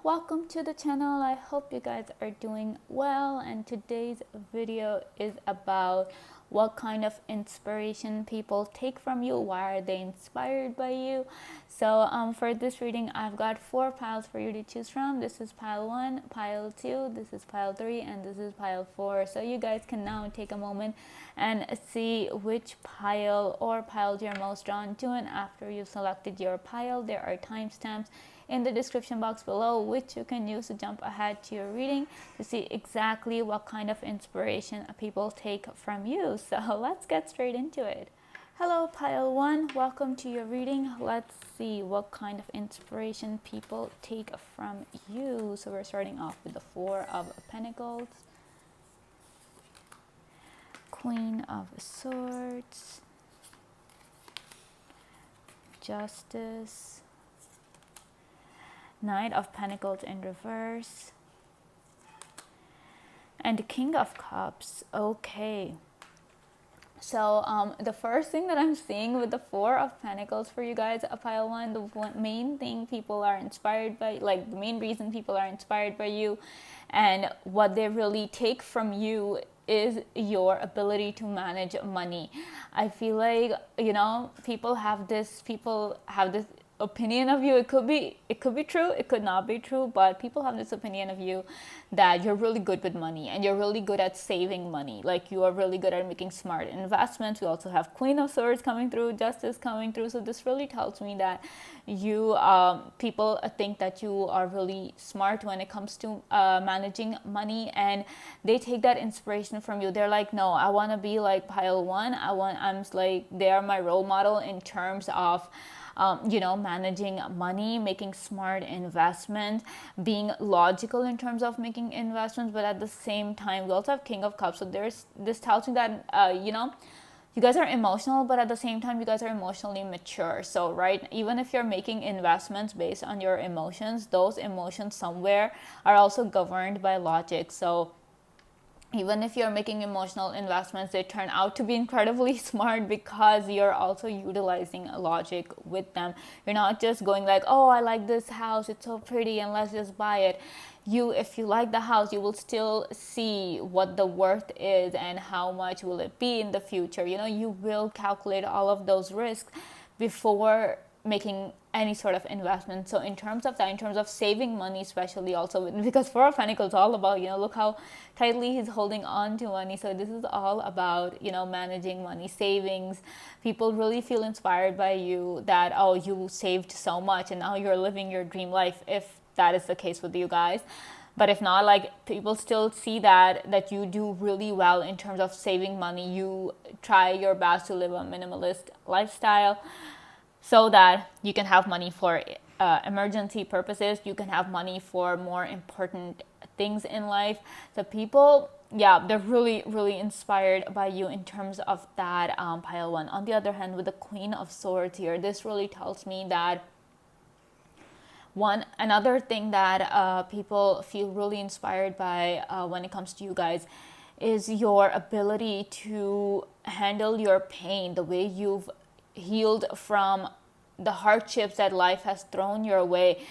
welcome to the channel. I hope you guys are doing well, and today's video is about what kind of inspiration people take from you. Why are they inspired by you? So for this reading, I've got 4 piles for you to choose from. This is pile 1, pile 2, this is pile 3, and this is pile 4. So you guys can now take a moment and see which pile or piles you're most drawn to, and after you've selected your pile, there are timestamps in the description box below which you can use to jump ahead to your reading to see exactly what kind of inspiration people take from you. So let's get straight into it. Hello pile 1, welcome to your reading. Let's see what kind of inspiration people take from you. So we're starting off with the 4 of Pentacles, Queen of Swords, Justice, Knight of Pentacles in reverse, and the King of Cups. Okay. So the first thing that I'm seeing with the 4 of Pentacles for you guys, pile 1, the main thing people are inspired by, like the main reason people are inspired by you and what they really take from you is your ability to manage money. I feel like, people have this opinion of you. It could be true, it could not be true, but people have this opinion of you that you're really good with money and you're really good at saving money. Like you are really good at making smart investments. We also have Queen of Swords coming through, Justice coming through. So this really tells me that you people think that you are really smart when it comes to managing money, and they take that inspiration from you. They're like, no, I want to be like pile 1. I'm like, they are my role model in terms of managing money, making smart investments, being logical in terms of making investments. But at the same time, we also have King of Cups. So this tells me that, you guys are emotional, but at the same time, you guys are emotionally mature. So, right, even if you're making investments based on your emotions, those emotions somewhere are also governed by logic. So, even if you're making emotional investments, they turn out to be incredibly smart because you're also utilizing logic with them. You're not just going like, oh, I like this house, it's so pretty, and let's just buy it. If you like the house, you will still see what the worth is and how much will it be in the future. You will calculate all of those risks before making any sort of investment. So in terms of that, in terms of saving money, especially also because 4 of Pentacles is all about, look how tightly he's holding on to money. So this is all about, managing money, savings. People really feel inspired by you that, oh, you saved so much and now you're living your dream life, if that is the case with you guys. But if not, like, people still see that you do really well in terms of saving money. You try your best to live a minimalist lifestyle, so that you can have money for emergency purposes. You can have money for more important things in life. So people, they're really, really inspired by you in terms of that, pile 1. On the other hand, with the Queen of Swords here, this really tells me that another thing that people feel really inspired by when it comes to you guys is your ability to handle your pain, the way you've healed from the hardships that life has thrown your way.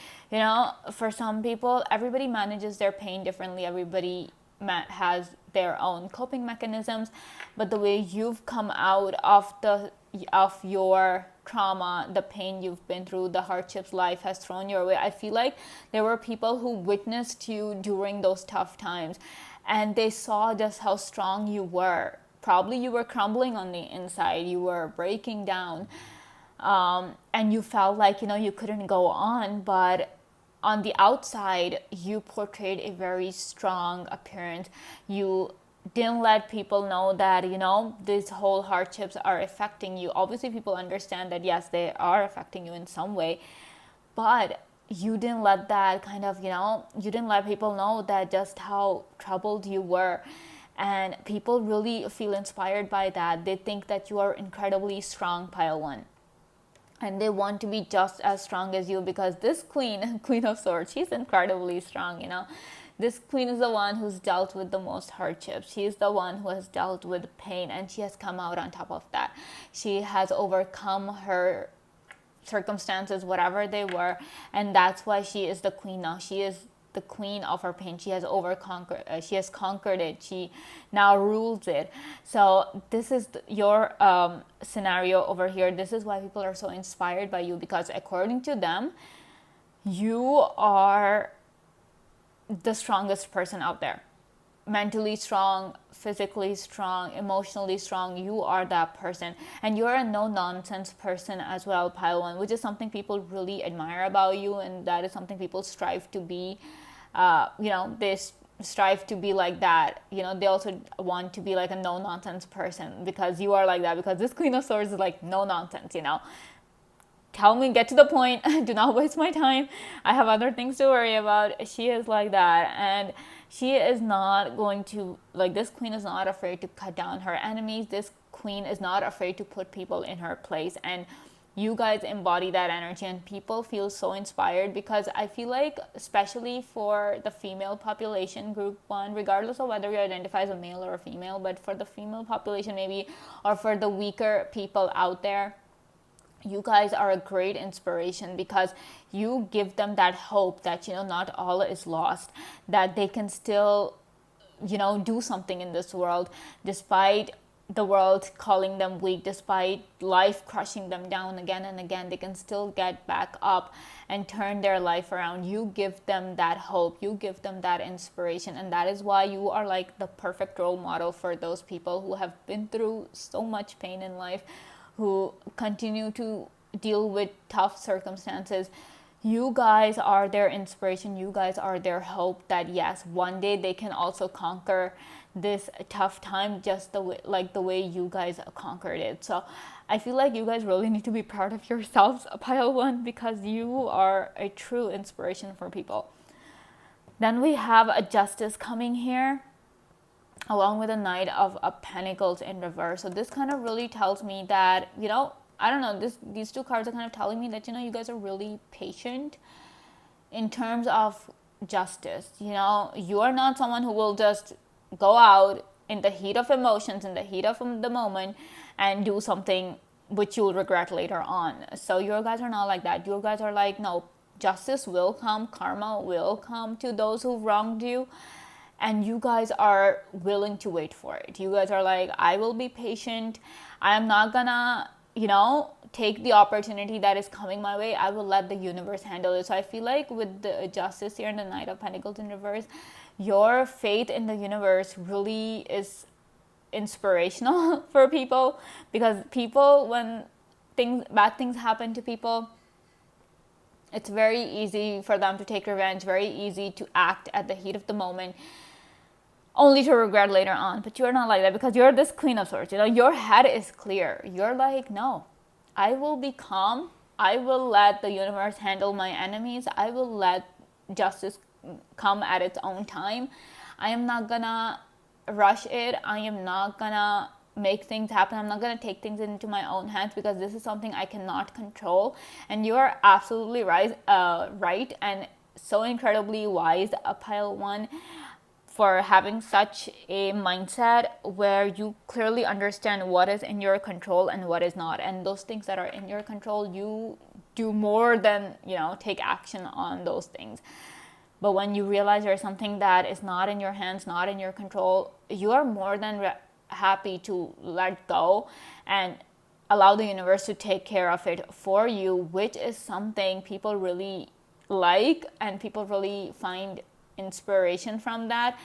For some people, everybody manages their pain differently. Everybody has their own coping mechanisms, but the way you've come out of your trauma, the pain you've been through, the hardships life has thrown your way, I feel like there were people who witnessed you during those tough times, and they saw just how strong you were. Probably you were crumbling on the inside, you were breaking down, and you felt like, you couldn't go on, but on the outside, you portrayed a very strong appearance. You didn't let people know that, these whole hardships are affecting you. Obviously, people understand that, yes, they are affecting you in some way, but you didn't let that kind of, you didn't let people know that just how troubled you were. And people really feel inspired by that. They think that you are incredibly strong, pile 1. And they want to be just as strong as you, because this Queen of Swords, she's incredibly strong, This Queen is the one who's dealt with the most hardships. She's the one who has dealt with pain, and she has come out on top of that. She has overcome her circumstances, whatever they were, and that's why she is the queen now. She is the queen of her pain. She has she has conquered it. She now rules it. So this is your scenario over here. This is why people are so inspired by you, because according to them, you are the strongest person out there. Mentally strong, physically strong, emotionally strong. You are that person, and you're a no nonsense person as well, pile one, which is something people really admire about you, and that is something people strive to be. They strive to be like that. They also want to be like a no nonsense person, because you are like that, because this Queen of Swords is like no nonsense. Tell me, get to the point. Do not waste my time. I have other things to worry about. She is like that, and she is not going to, like, this queen is not afraid to cut down her enemies. This queen is not afraid to put people in her place, and you guys embody that energy, and people feel so inspired, because I feel like, especially for the female population, group one, regardless of whether you identify as a male or a female, but for the female population maybe, or for the weaker people out there, you guys are a great inspiration, because you give them that hope that, not all is lost, that they can still, do something in this world, despite the world calling them weak, despite life crushing them down again and again. They can still get back up and turn their life around. You give them that hope, you give them that inspiration, and that is why you are like the perfect role model for those people who have been through so much pain in life, who continue to deal with tough circumstances. You guys are their inspiration. You guys are their hope that yes, one day they can also conquer this tough time, just the way you guys conquered it. So I feel like you guys really need to be proud of yourselves, pile one, because you are a true inspiration for people. Then we have a Justice coming here, along with a Knight of Pentacles in reverse. So this kind of really tells me that, I don't know, these two cards are kind of telling me that, you guys are really patient in terms of justice. You are not someone who will just go out in the heat of emotions, in the heat of the moment, and do something which you'll regret later on. So your guys are not like that. Your guys are like, no, justice will come, karma will come to those who wronged you, and you guys are willing to wait for it. You guys are like, I will be patient. I am not gonna, take the opportunity that is coming my way. I will let the universe handle it. So I feel like with the Justice here and the Knight of Pentacles in reverse, your faith in the universe really is inspirational for people, because people, when bad things happen to people, it's very easy for them to take revenge, very easy to act at the heat of the moment, only to regret later on. But you're not like that, because you're this Queen of Swords. Your head is clear. You're like, no, I will be calm. I will let the universe handle my enemies. I will let justice come at its own time. I am not gonna rush it. I am not gonna make things happen. I'm not gonna take things into my own hands, because this is something I cannot control. And you are absolutely right, and so incredibly wise, pile one, for having such a mindset where you clearly understand what is in your control and what is not. And those things that are in your control, you do more than, take action on those things. But when you realize there's something that is not in your hands, not in your control, you are more than happy to let go and allow the universe to take care of it for you, which is something people really like, and people really find inspiration from that,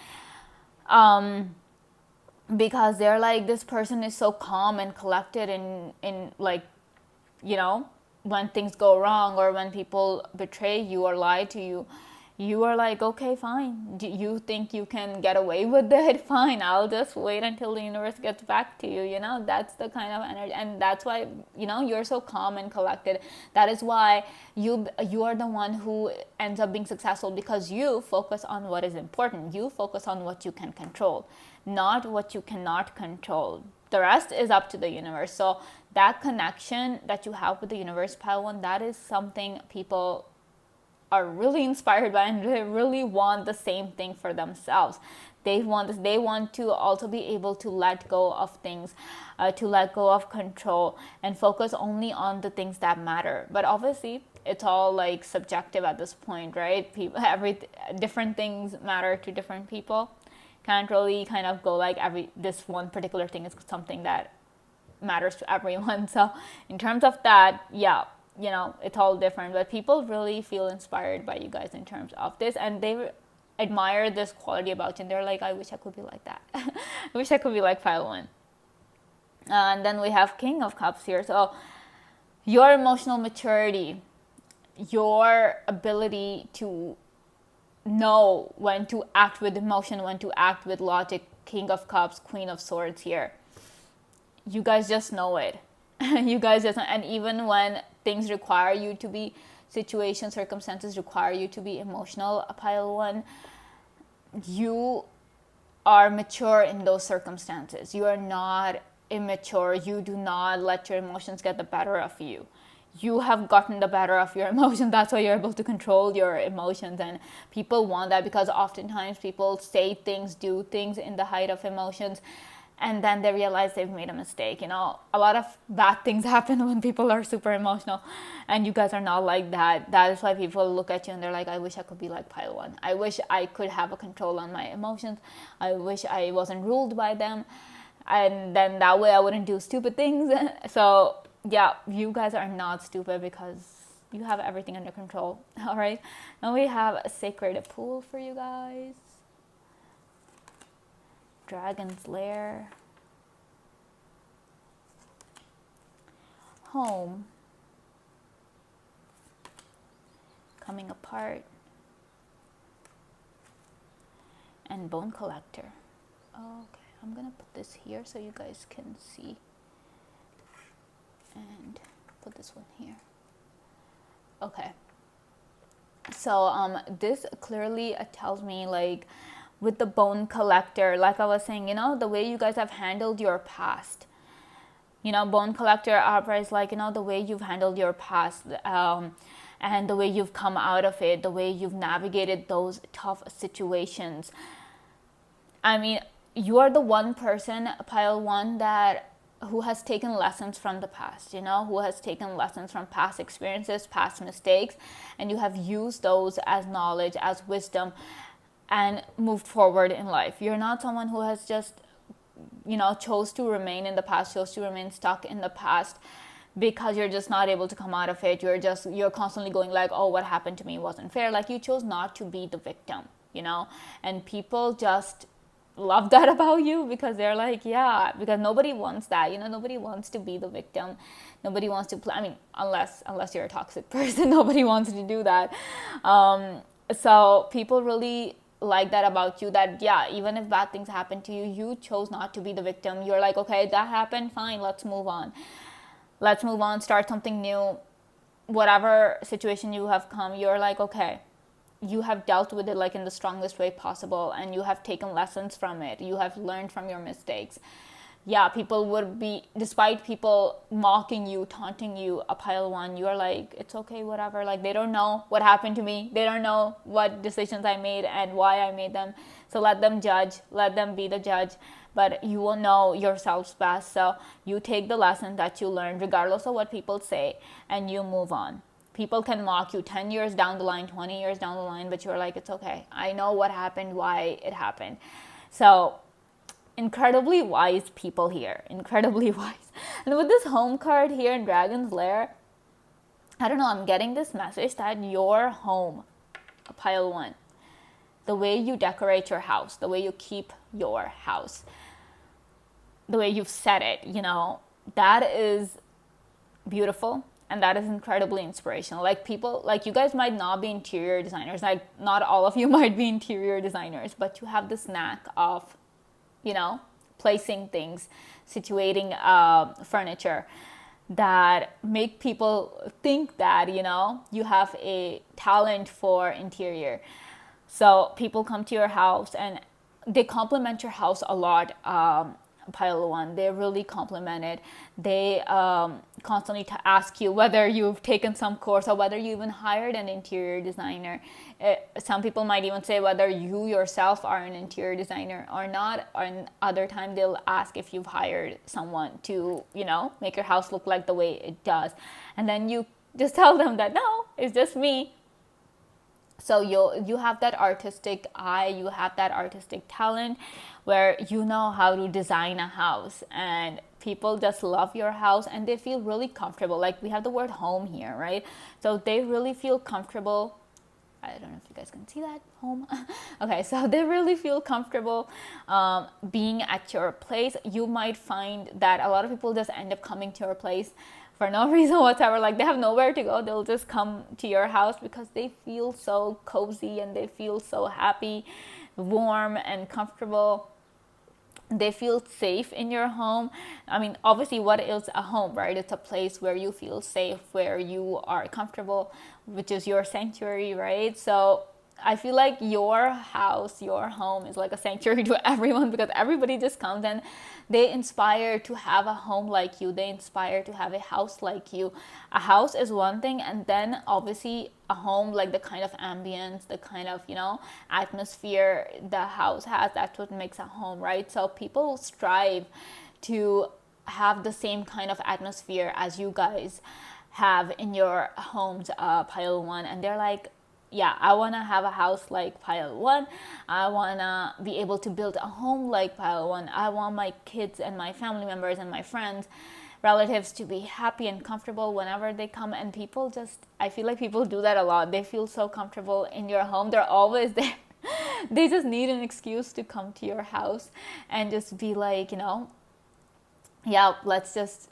because they're like, this person is so calm and collected in like, when things go wrong, or when people betray you or lie to you, you are like, okay, fine. Do you think you can get away with it? Fine, I'll just wait until the universe gets back to you. That's the kind of energy, and that's why, you're so calm and collected. That is why you are the one who ends up being successful, because you focus on what is important. You focus on what you can control, not what you cannot control. The rest is up to the universe. So that connection that you have with the universe, pile one, that is something people are really inspired by and they really want the same thing for themselves. They want this, they want to also be able to let go of things, to let go of control and focus only on the things that matter. But obviously it's all like subjective at this point, right? People, different things matter to different people. Can't really kind of go like this one particular thing is something that matters to everyone. So in terms of that, yeah, you know, it's all different, but people really feel inspired by you guys in terms of this, and they admire this quality about you, and they're like, I wish I could be like that. I wish I could be like Pile 1. And then we have King of Cups here. So your emotional maturity, your ability to know when to act with emotion, when to act with logic. King of Cups, Queen of Swords here. You guys just know it. You guys just, and even when things require you to be, situations, circumstances require you to be emotional, a Pile 1, you are mature in those circumstances. You are not immature. You do not let your emotions get the better of you. You have gotten the better of your emotions. That's why you're able to control your emotions, and people want that, because oftentimes people say things, do things in the height of emotions, and then they realize they've made a mistake. You know, a lot of bad things happen when people are super emotional, and you guys are not like that. That is why people look at you and they're like, I wish I could be like Pile 1. I wish I could have a control on my emotions. I wish I wasn't ruled by them, and then that way I wouldn't do stupid things. So yeah, you guys are not stupid because you have everything under control. All right, now we have a sacred pool for you guys. Dragon's Lair, home, coming apart, and Bone Collector. Okay, I'm gonna put this here so you guys can see, and put this one here. Okay, so this clearly tells me, like, with the Bone Collector, like I was saying, you know, the way you guys have handled your past. You know, Bone Collector opera is like, you know, the way you've handled your past, and the way you've come out of it, the way you've navigated those tough situations. I mean, you are the one person, Pile 1, that who has taken lessons from the past, you know, who has taken lessons from past experiences, past mistakes, and you have used those as knowledge, as wisdom, and moved forward in life. You're not someone who has just, you know, chose to remain in the past, chose to remain stuck in the past because you're just not able to come out of it. You're constantly going like, oh, what happened to me wasn't fair. Like, you chose not to be the victim, you know, and people just love that about you, because they're like, yeah, because nobody wants that, you know, nobody wants to be the victim. Nobody wants to play, I mean, unless you're a toxic person, nobody wants to do that. So people really like that about you, that yeah, even if bad things happen to you, you chose not to be the victim. You're like, okay, that happened, fine, let's move on, start something new. Whatever situation you have come, you're like, okay, you have dealt with it like in the strongest way possible, and you have taken lessons from it, you have learned from your mistakes. Yeah, people would be, despite people mocking you, taunting you, a Pile 1, you are like, it's okay, whatever. Like, they don't know what happened to me. They don't know what decisions I made and why I made them. So let them judge. Let them be the judge. But you will know yourselves best. So you take the lesson that you learned, regardless of what people say, and you move on. People can mock you 10 years down the line, 20 years down the line, but you're like, it's okay. I know what happened, why it happened. So incredibly wise people here, incredibly wise. And with this home card here in Dragon's Lair, I don't know, I'm getting this message that your home, a Pile 1, the way you decorate your house, the way you keep your house, the way you've set it, you know, that is beautiful, and that is incredibly inspirational. Like, people, like, you guys might not be interior designers, like not all of you might be interior designers, but you have this knack of, you know, placing things, situating furniture that make people think that, you know, you have a talent for interior. So people come to your house and they compliment your house a lot. pile one. They really compliment it. They constantly ask you whether you've taken some course or whether you even hired an interior designer. Some people might even say whether you yourself are an interior designer or not. Or other time they'll ask if you've hired someone to, make your house look like the way it does. And then you just tell them that no, it's just me. So you have that artistic eye, you have that artistic talent where you know how to design a house, and people just love your house and they feel really comfortable. Like we have the word home here, right? So they really feel comfortable. I don't know if you guys can see that, home. Okay, so they really feel comfortable being at your place. You might find that a lot of people just end up coming to your place for no reason whatsoever. Like they have nowhere to go, they'll just come to your house because they feel so cozy and they feel so happy, warm and comfortable. They feel safe in your home. I mean, obviously, what is a home, right? It's a place where you feel safe, where you are comfortable, which is your sanctuary, right? So I feel like your house, your home is like a sanctuary to everyone, because everybody just comes and they inspire to have a home like you. They inspire to have a house like you. A house is one thing, and then obviously a home, like the kind of ambience, the kind of, atmosphere the house has, that's what makes a home, right? So people strive to have the same kind of atmosphere as you guys have in your homes, pile one, and they're like, yeah, I want to have a house like pile one. I want to be able to build a home like pile one. I want my kids and my family members and my friends, relatives to be happy and comfortable whenever they come. And people just, I feel like people do that a lot. They feel so comfortable in your home. They're always there. They just need an excuse to come to your house and just be like, yeah, let's just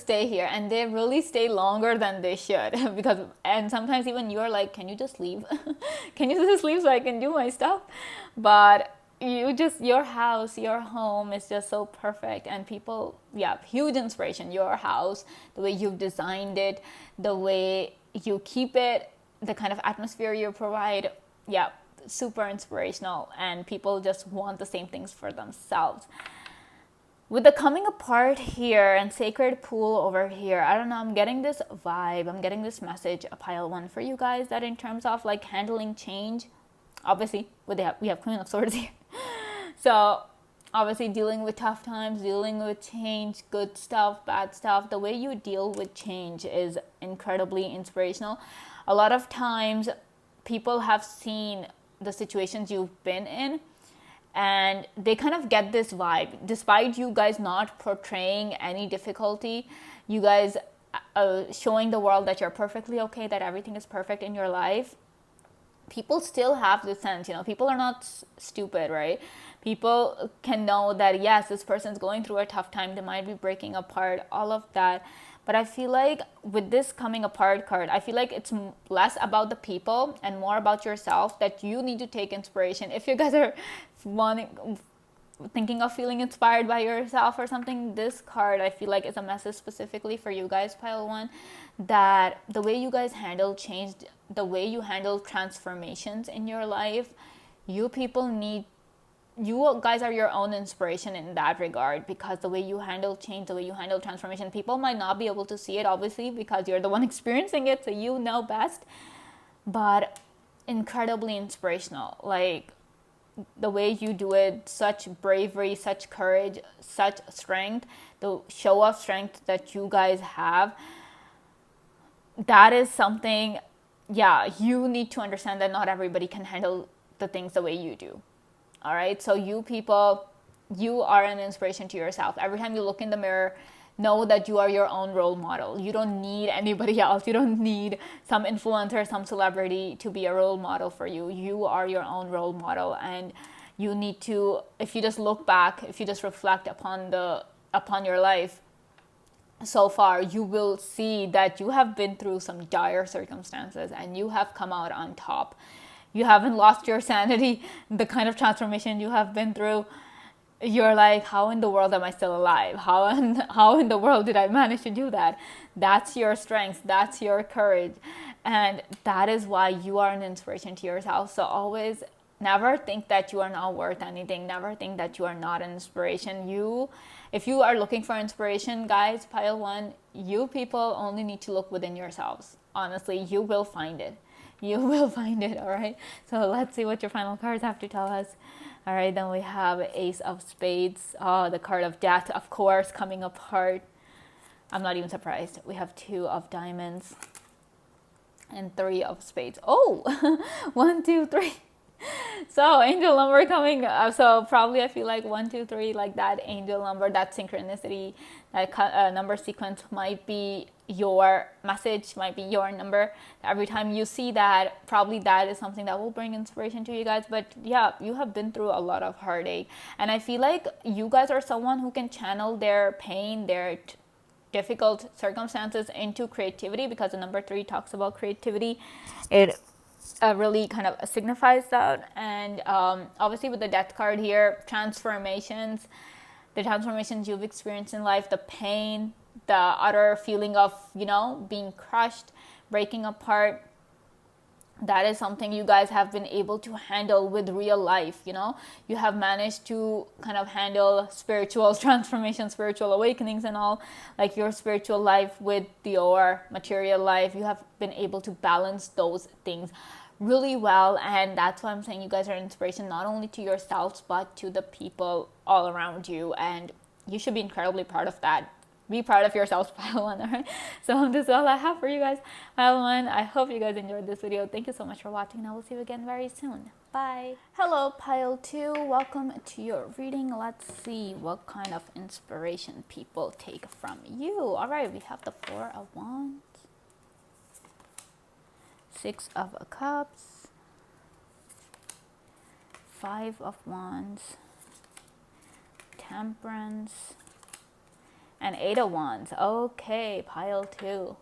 stay here. And they really stay longer than they should because, and sometimes even you're like, can you just leave? Can you just leave so I can do my stuff? But your house, your home is just so perfect, and people, yeah, huge inspiration. Your house, the way you've designed it, the way you keep it, the kind of atmosphere you provide, yeah, super inspirational, and people just want the same things for themselves. With the coming apart here and sacred pool over here, I don't know, I'm getting this vibe, I'm getting this message, a pile one for you guys, that in terms of like handling change, obviously we have Queen of Swords here. So obviously dealing with tough times, dealing with change, good stuff, bad stuff, the way you deal with change is incredibly inspirational. A lot of times people have seen the situations you've been in, and they kind of get this vibe. Despite you guys not portraying any difficulty, you guys showing the world that you're perfectly okay, that everything is perfect in your life, people still have the sense, people are not stupid, right? People can know that, yes, this person's going through a tough time, they might be breaking apart, all of that. But I feel like with this coming apart card, I feel like it's less about the people and more about yourself, that you need to take inspiration. If you guys are thinking of feeling inspired by yourself or something, this card I feel like is a message specifically for you guys, pile one, that the way you guys handle change, the way you handle transformations in your life, you guys are your own inspiration in that regard, because the way you handle change, the way you handle transformation, people might not be able to see it, obviously, because you're the one experiencing it, so you know best, but incredibly inspirational. Like the way you do it, such bravery, such courage, such strength, the show of strength that you guys have, that is something, yeah, you need to understand that not everybody can handle the things the way you do. All right, so you people, you are an inspiration to yourself. Every time you look in the mirror, know that you are your own role model. You don't need anybody else. You don't need some influencer, some celebrity to be a role model for you. You are your own role model, and you need to, if you just look back, if you just reflect upon your life so far, you will see that you have been through some dire circumstances and you have come out on top. You haven't lost your sanity. The kind of transformation you have been through, you're like, how in the world am I still alive? How in the world did I manage to do that? That's your strength. That's your courage. And that is why you are an inspiration to yourself. So always Never think that you are not worth anything. Never think that you are not an inspiration. If you are looking for inspiration, guys, pile one, you people only need to look within yourselves. Honestly, you will find it. You will find it, all right? So let's see what your final cards have to tell us. All right, then we have Ace of Spades. Oh, the card of Death, of course, coming apart. I'm not even surprised. We have Two of Diamonds and Three of Spades. Oh, 1, 2, 3. So angel number coming up. So probably I feel like 1, 2, 3, like that angel number, that synchronicity, that number sequence might be your message, might be your number. Every time you see that, probably that is something that will bring inspiration to you guys. But yeah, you have been through a lot of heartache, and I feel like you guys are someone who can channel their pain, their difficult circumstances into creativity, because the number 3 talks about creativity. It really kind of signifies that. And obviously with the Death card here, transformations, the transformations you've experienced in life, the pain, the utter feeling of, being crushed, breaking apart, that is something you guys have been able to handle with real life. You have managed to kind of handle spiritual transformation, spiritual awakenings and all, like your spiritual life with your material life. You have been able to balance those things really well, and that's why I'm saying you guys are an inspiration not only to yourselves but to the people all around you, and you should be incredibly proud of that. Be proud of yourselves, pile one. All right, so this is all I have for you guys, pile one. I hope you guys enjoyed this video. Thank you so much for watching, and I will see you again very soon. Bye. Hello, pile two, welcome to your reading. Let's see what kind of inspiration people take from you. All right, we have the Four of Wands, Six of Cups, Five of Wands, Temperance, and Eight of Wands. Okay, pile two.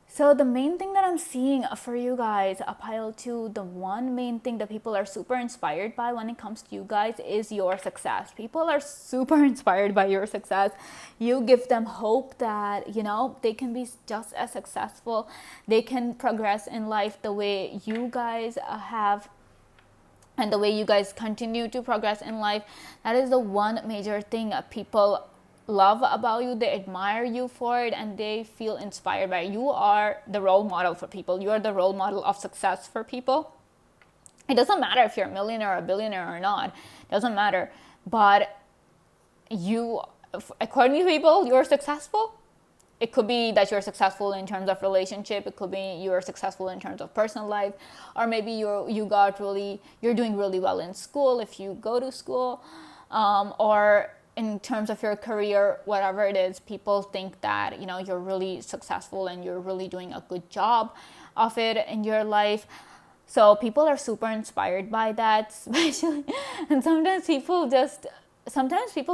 So the main thing that I'm seeing for you guys, a pile two, the one main thing that people are super inspired by when it comes to you guys is your success. People are super inspired by your success. You give them hope that, they can be just as successful. They can progress in life the way you guys have, and the way you guys continue to progress in life. That is the one major thing people love about you. They admire you for it, and they feel inspired by it. You are the role model for people. You are the role model of success for people. It doesn't matter if you're a millionaire or a billionaire or not. It doesn't matter. But you, according to people, you're successful. It could be that you're successful in terms of relationship. It could be you're successful in terms of personal life, or maybe you're doing really well in school if you go to school, or in terms of your career, whatever it is. People think that, you're really successful and you're really doing a good job of it in your life. So people are super inspired by that, especially. And sometimes people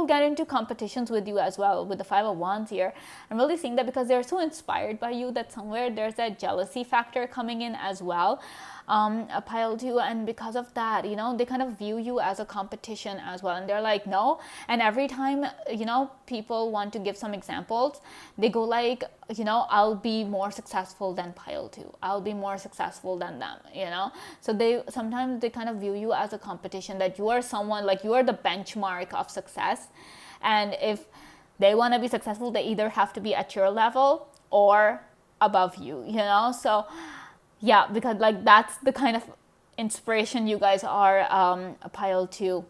get into competitions with you as well. With the Five of Wands here, I'm really seeing that because they're so inspired by you that somewhere there's that jealousy factor coming in as well. A pile two, and because of that, they kind of view you as a competition as well, and they're like, no. And every time, people want to give some examples, they go like, I'll be more successful than pile two, I'll be more successful than them, so sometimes they kind of view you as a competition, that you are someone, like you are the benchmark of success, and if they want to be successful, they either have to be at your level or above you, so yeah, because like that's the kind of inspiration you guys are, a pile two.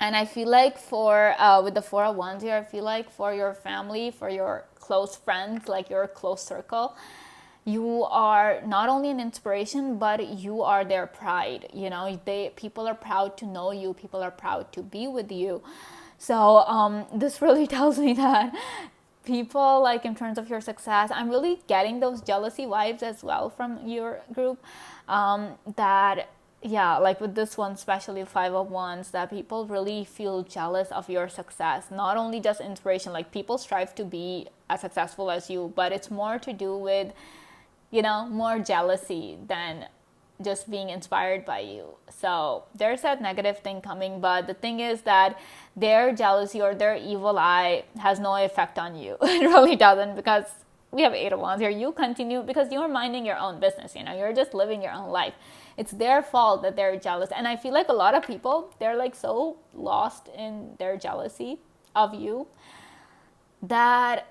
And I feel like with the Four of Wands here, I feel like for your family, for your close friends, like your close circle, you are not only an inspiration, but you are their pride. People are proud to know you. People are proud to be with you. So this really tells me that people, like in terms of your success, I'm really getting those jealousy vibes as well from your group, that like with this one, especially Five of Wands, that people really feel jealous of your success. Not only just inspiration, like people strive to be as successful as you, but it's more to do with, more jealousy than just being inspired by you. So there's that negative thing coming, but the thing is that their jealousy or their evil eye has no effect on you. It really doesn't, because we have 8 of Wands here, you continue because you're minding your own business, you know, you're just living your own life. It's their fault that they're jealous. And I feel like a lot of people, they're like so lost in their jealousy of you that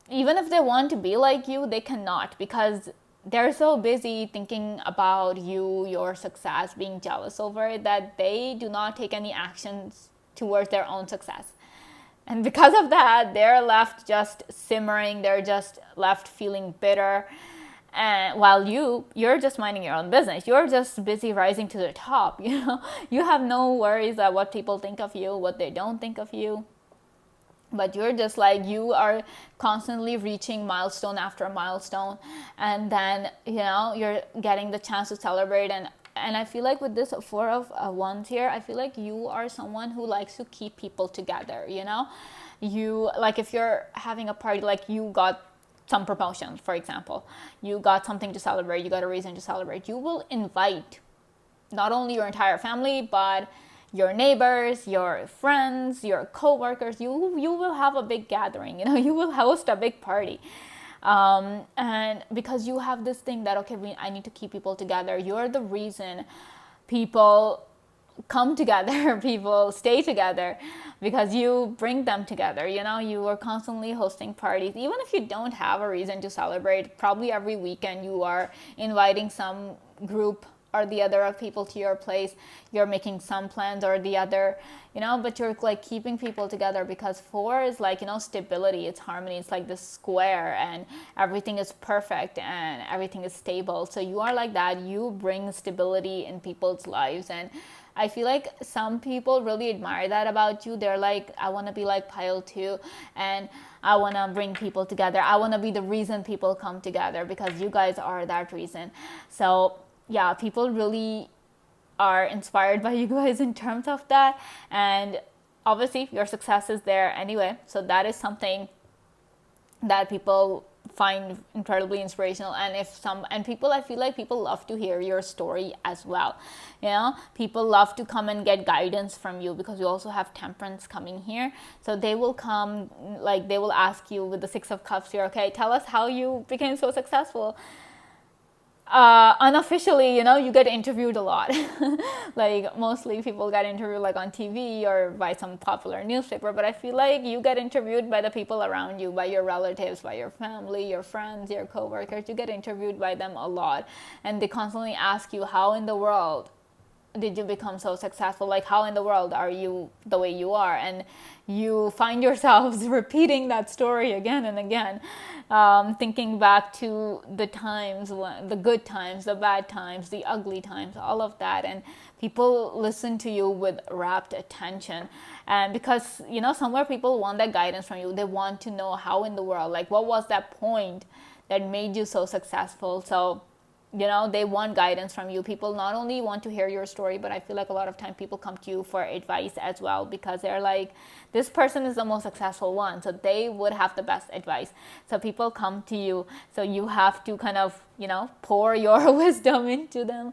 even if they want to be like you, they cannot, because they're so busy thinking about you, your success, being jealous over it, that they do not take any actions towards their own success. And because of that, they're left just simmering, they're just left feeling bitter. And while you're just minding your own business, you're just busy rising to the top, you know. You have no worries about what people think of you, what they don't think of you. But you're just like, you are constantly reaching milestone after milestone, and then, you know, you're getting the chance to celebrate. And I feel like with this 4 of Wands here, I feel like you are someone who likes to keep people together, you know. You, like, if you're having a party, like you got some promotion, for example, you got something to celebrate, you got a reason to celebrate, you will invite not only your entire family, but your neighbors, your friends, your co-workers. You will have a big gathering, you know, you will host a big party. And because you have this thing that, okay, I need to keep people together. You're the reason people come together, people stay together, because you bring them together, you know. You are constantly hosting parties, even if you don't have a reason to celebrate. Probably every weekend you are inviting some group or the other of people to your place. You're making some plans or the other, you know, but you're like keeping people together, because 4 is like, you know, stability, it's harmony, it's like this square, and everything is perfect and everything is stable. So you are like that, you bring stability in people's lives. And I feel like some people really admire that about you. They're like, I want to be like Payal too, and I want to bring people together. I want to be the reason people come together, because you guys are that reason. So yeah, people really are inspired by you guys in terms of that. And obviously your success is there anyway, so that is something that people find incredibly inspirational. And people, I feel like people love to hear your story as well, you know. People love to come and get guidance from you, because you also have Temperance coming here. So they will come, like they will ask you with the 6 of Cups here, okay, tell us how you became so successful. Unofficially, you know, you get interviewed a lot. Like mostly people get interviewed like on TV or by some popular newspaper, but I feel like you get interviewed by the people around you, by your relatives, by your family, your friends, your co-workers. You get interviewed by them a lot, and they constantly ask you, how in the world did you become so successful? Like, how in the world are you the way you are? And you find yourselves repeating that story again and again, thinking back to the times, the good times, the bad times, the ugly times, all of that. And people listen to you with rapt attention. And because, you know, somewhere people want that guidance from you. They want to know how in the world, like, what was that point that made you so successful? So, you know, they want guidance from you. People not only want to hear your story, but I feel like a lot of time people come to you for advice as well, because they're like, this person is the most successful one, so they would have the best advice. So people come to you, so you have to kind of, you know, pour your wisdom into them,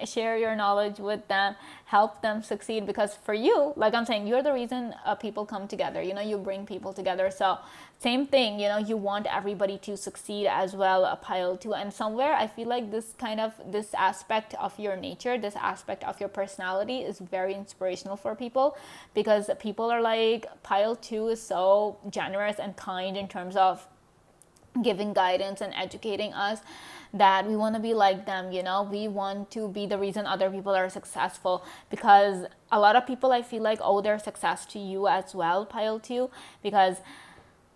share your knowledge with them, help them succeed. Because for you, like I'm saying, you're the reason people come together, you know, you bring people together. So same thing, you know, you want everybody to succeed as well, a pile too. And somewhere I feel like this aspect of your nature, this aspect of your personality is very inspirational for people, because people are like, pile 2 is so generous and kind in terms of giving guidance and educating us, that we want to be like them, you know. We want to be the reason other people are successful, because a lot of people, I feel like, owe their success to you as well, pile 2, because,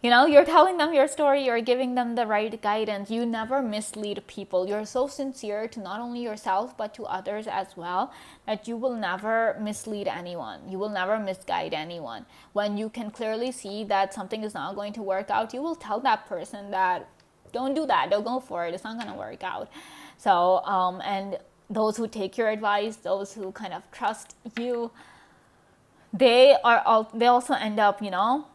you know, you're telling them your story, you're giving them the right guidance. You never mislead people. You're so sincere to not only yourself, but to others as well, that you will never mislead anyone. You will never misguide anyone. When you can clearly see that something is not going to work out, you will tell that person that, don't do that, don't go for it, it's not going to work out. So, and those who take your advice, those who kind of trust you, they also end up, you know,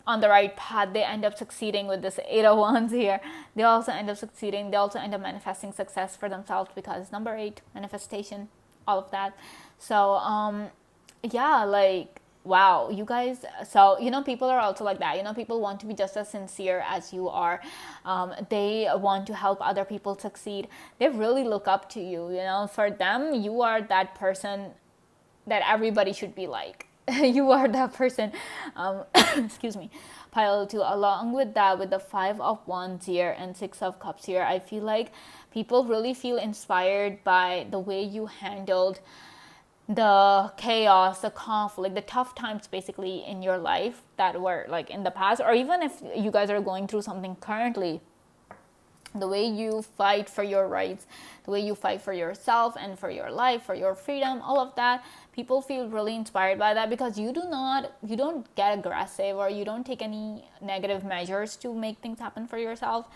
on the right path. They end up succeeding with this 8 of Wands here. They also end up succeeding. They also end up manifesting success for themselves, because number 8, manifestation, all of that. So yeah, like, wow, you guys, so people are also like that. People want to be just as sincere as you are. They want to help other people succeed. They really look up to you. For them, you are that person that everybody should be like. You are that person. Excuse me. Pile two. Along with that, with the 5 of Wands here and 6 of Cups here, I feel like people really feel inspired by the way you handled the chaos, the conflict, the tough times basically in your life that were like in the past, or even if you guys are going through something currently, the way you fight for your rights, the way you fight for yourself and for your life, for your freedom, all of that, people feel really inspired by that, because you don't get aggressive, or you don't take any negative measures to make things happen for yourself.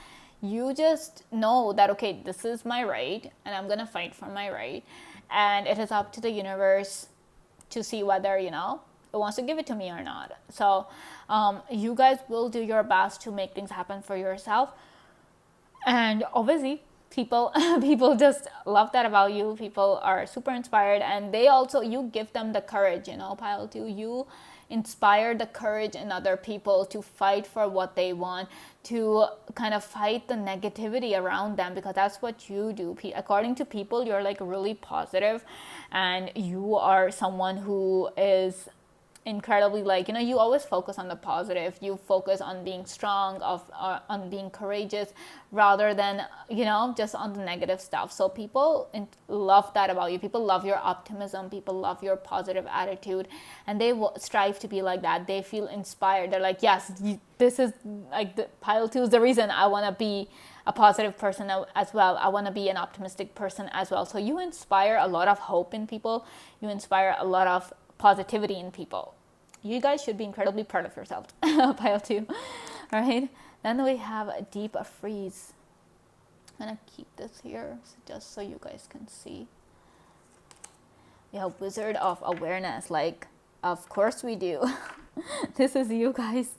You just know that, okay, this is my right and I'm gonna fight for my right, and it is up to the universe to see whether it wants to give it to me or not. So you guys will do your best to make things happen for yourself. And obviously people people just love that about you. People are super inspired, and they also, you give them the courage, pile two. You inspire the courage in other people to fight for what they want, to kind of fight the negativity around them, because that's what you do. According to people, you're like really positive, and you are someone who is incredibly, like, you always focus on the positive. You focus on being strong, on being courageous, rather than just on the negative stuff. So people love that about you. People love your optimism. People love your positive attitude, and they strive to be like that. They feel inspired. They're like, yes, this is like, the pile two is the reason I want to be a positive person as well. I want to be an optimistic person as well. So you inspire a lot of hope in people. You inspire a lot of positivity in people. You guys should be incredibly proud of yourself. Pile two. All right. Then we have a deep freeze. I'm gonna keep this here just so you guys can see. We have Wizard of Awareness. Like, of course we do. This is you guys.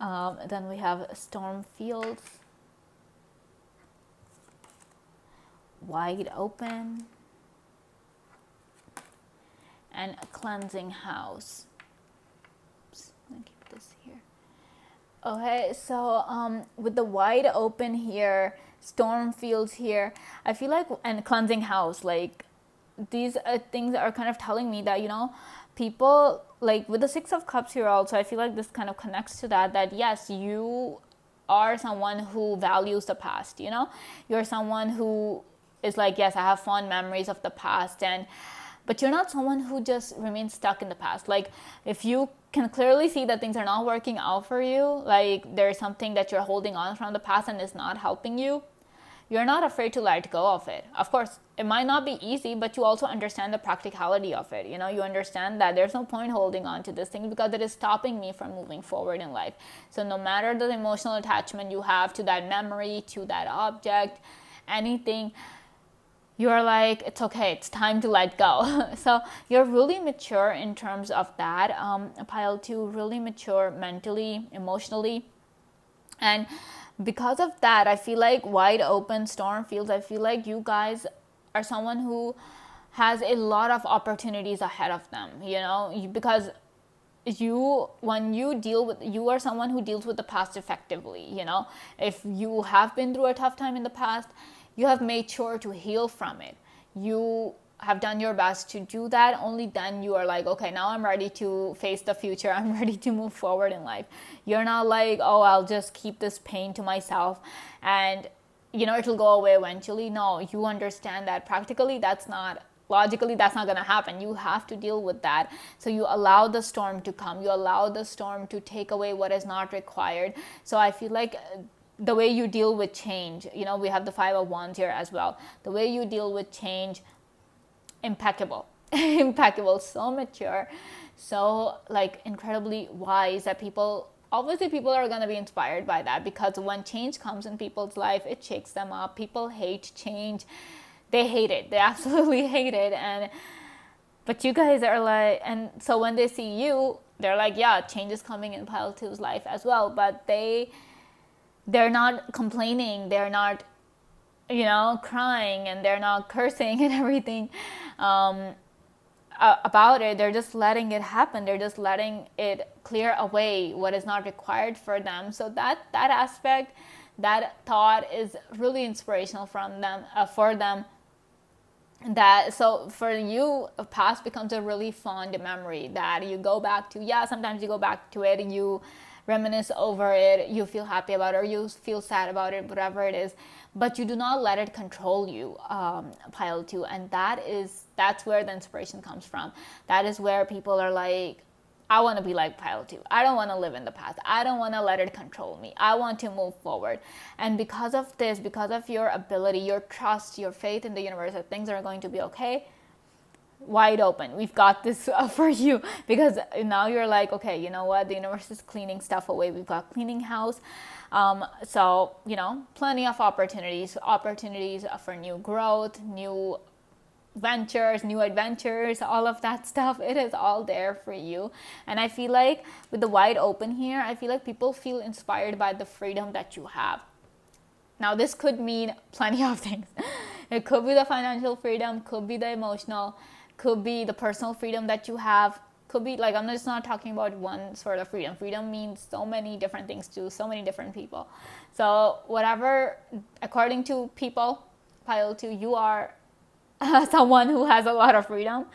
Then we have Storm Fields. Wide Open. And a Cleansing House. Oops, I'm gonna keep this here. Okay, so with the Wide Open here, Storm Fields here, I feel like, and Cleansing House, like, these things are kind of telling me that, people, like with the 6 of Cups here also, I feel like this kind of connects to that yes, you are someone who values the past. You're someone who is like, yes, I have fond memories of the past, but you're not someone who just remains stuck in the past. Like, if you can clearly see that things are not working out for you, like there's something that you're holding on from the past and is not helping you, you're not afraid to let go of it. Of course, it might not be easy, but you also understand the practicality of it. You understand that there's no point holding on to this thing because it is stopping me from moving forward in life. So no matter the emotional attachment you have to that memory, to that object, anything, you're like, it's okay, it's time to let go. So you're really mature in terms of that. Pile two, really mature mentally, emotionally. And because of that, I feel like Wide Open, Storm Fields, I feel like you guys are someone who has a lot of opportunities ahead of them, because when you deal with, you are someone who deals with the past effectively. If you have been through a tough time in the past, you have made sure to heal from it. You have done your best to do that. Only then you are like, okay, now I'm ready to face the future. I'm ready to move forward in life. You're not like, oh, I'll just keep this pain to myself and it'll go away eventually. No, you understand that practically logically that's not going to happen. You have to deal with that. So you allow the storm to come. You allow the storm to take away what is not required. So I feel like the way you deal with change, we have the 5 of Wands here as well. The way you deal with change, impeccable. Impeccable, so mature, so like incredibly wise, that people are going to be inspired by that, because when change comes in people's life, it shakes them up. People hate change. They hate it. They absolutely hate it. But you guys are like, and so when they see you, they're like, yeah, change is coming in Pile Two's life as well. But they're not complaining, they're not crying, and they're not cursing and everything. about it. They're just letting it happen. They're just letting it clear away what is not required for them. So that aspect, that thought is really inspirational from them, for them. That, so for you, a past becomes a really fond memory that you go back to. Yeah, sometimes you go back to it, you reminisce over it, you feel happy about it, or you feel sad about it, whatever it is, but you do not let it control you, pile 2. And that's where the inspiration comes from. That is where people are like, I want to be like pile 2. I don't want to live in the past. I don't want to let it control me. I want to move forward. And because of this, because of your ability, your trust, your faith in the universe that things are going to be okay, wide open. We've got this for you, because now you're like, okay, you know what? The universe is cleaning stuff away. We've got cleaning house. So, plenty of opportunities for new growth, new ventures, new adventures, all of that stuff. It is all there for you. And I feel like with the wide open here, I feel like people feel inspired by the freedom that you have. Now, this could mean plenty of things. It could be the financial freedom, could be the emotional, could be the personal freedom that you have, could be like, I'm just not talking about one sort of freedom. Freedom means so many different things to so many different people. So whatever, according to people, pile 2, you are someone who has a lot of freedom,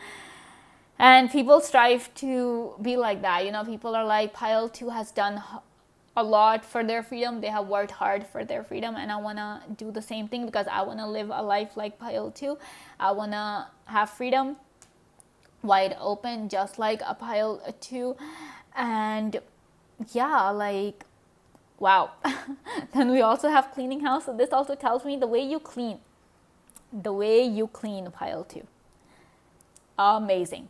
and people strive to be like that. People are like, pile 2 has done a lot for their freedom. They have worked hard for their freedom, and I want to do the same thing, because I want to live a life like pile 2. I want to have freedom, wide open, just like a pile 2. And yeah, like, wow. Then we also have cleaning house. So this also tells me the way you clean, pile 2, amazing.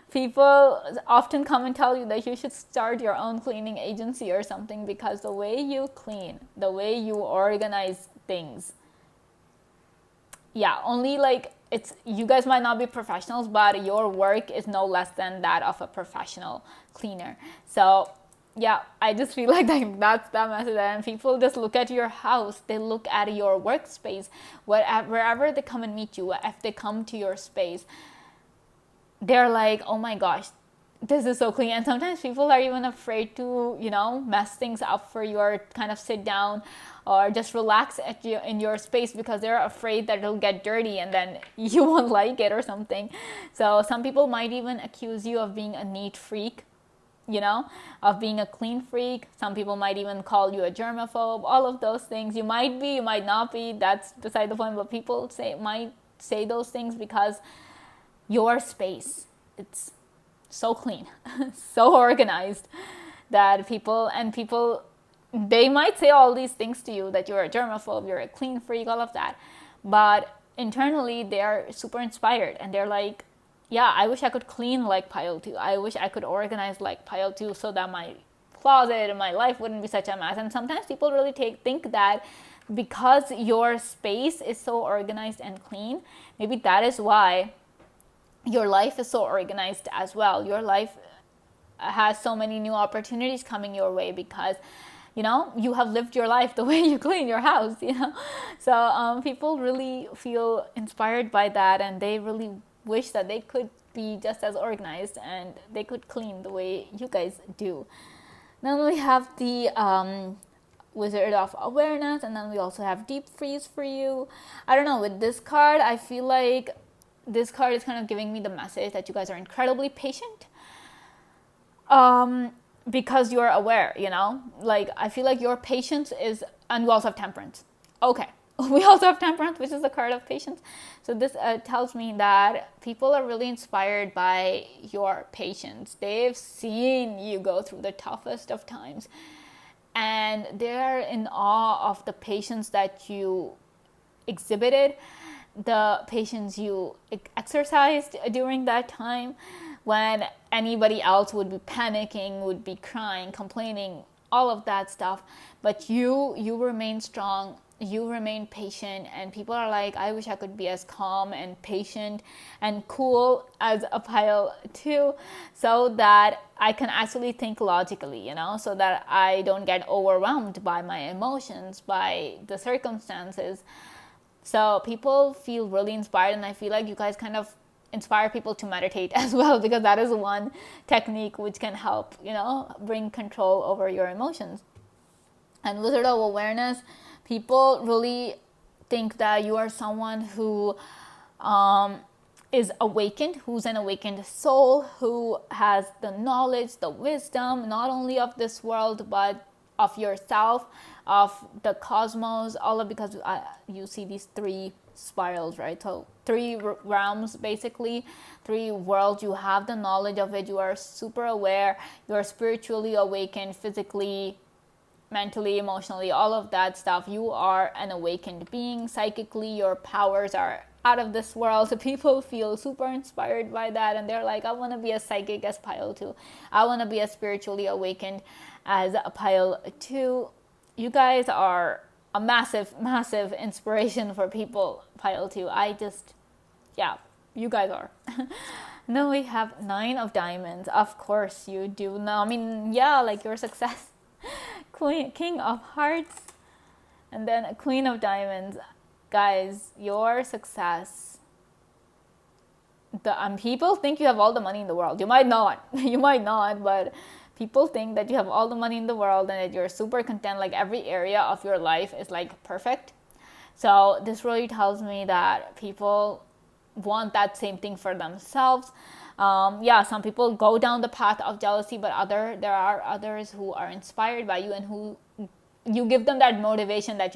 People often come and tell you that you should start your own cleaning agency or something, because the way you clean, the way you organize things, only like, you guys might not be professionals, but your work is no less than that of a professional cleaner. So I just feel like that's that message. And people just look at your house, they look at your workspace, wherever they come and meet you, if they come to your space, they're like, oh my gosh, this is so clean. And sometimes people are even afraid to, mess things up for you, or kind of sit down or just relax in your space, because they're afraid that it'll get dirty and then you won't like it or something. So some people might even accuse you of being a neat freak, of being a clean freak. Some people might even call you a germaphobe, all of those things. You might be, you might not be, that's beside the point, but people might say those things because your space, it's so clean, so organized, that people, they might say all these things to you, that you're a germaphobe, you're a clean freak, all of that. But internally, they're super inspired, and they're like, I wish I could clean like pile 2. I wish I could organize like pile 2, so that my closet and my life wouldn't be such a mess. And sometimes people really think that because your space is so organized and clean, maybe that is why your life is so organized as well. Your life has so many new opportunities coming your way, because you have lived your life the way you clean your house. So people really feel inspired by that, and they really wish that they could be just as organized and they could clean the way you guys do. Then we have the Wizard of Awareness, and then we also have Deep Freeze for you. I don't know, with this card, I feel like this card is kind of giving me the message that you guys are incredibly patient, because you're aware, like, I feel like your patience is, and we also have Temperance. Okay. We also have Temperance, which is the card of patience. So this tells me that people are really inspired by your patience. They've seen you go through the toughest of times, and they're in awe of the patience that you exhibited, the patience you exercised during that time, when anybody else would be panicking, would be crying, complaining, all of that stuff. But you remain strong, you remain patient, and people are like, I wish I could be as calm and patient and cool as a pile 2, so that I can actually think logically, so that I don't get overwhelmed by my emotions, by the circumstances. So people feel really inspired, and I feel like you guys kind of inspire people to meditate as well, because that is one technique which can help, bring control over your emotions. And Wizard of Awareness, people really think that you are someone who is awakened, who's an awakened soul, who has the knowledge, the wisdom, not only of this world, but of yourself, of the cosmos, all of, because you see these three spirals, right? So three realms, basically, three worlds. You have the knowledge of it. You are super aware. You are spiritually awakened, physically, mentally, emotionally, all of that stuff. You are an awakened being. Psychically, your powers are out of this world. So people feel super inspired by that, and they're like, I want to be as psychic as Pile 2. I want to be as spiritually awakened as Pile 2. You guys are a massive, massive inspiration for people, Pile 2. You guys are. Then we have Nine of Diamonds. Of course you do know. I mean, like your success. King of Hearts, and then Queen of Diamonds. Guys, your success. People think you have all the money in the world. You might not. But people think that you have all the money in the world and that you're super content. Like every area of your life is like perfect. So this really tells me that people want that same thing for themselves. Some people go down the path of jealousy, but there are others who are inspired by you, and who you give them that motivation that,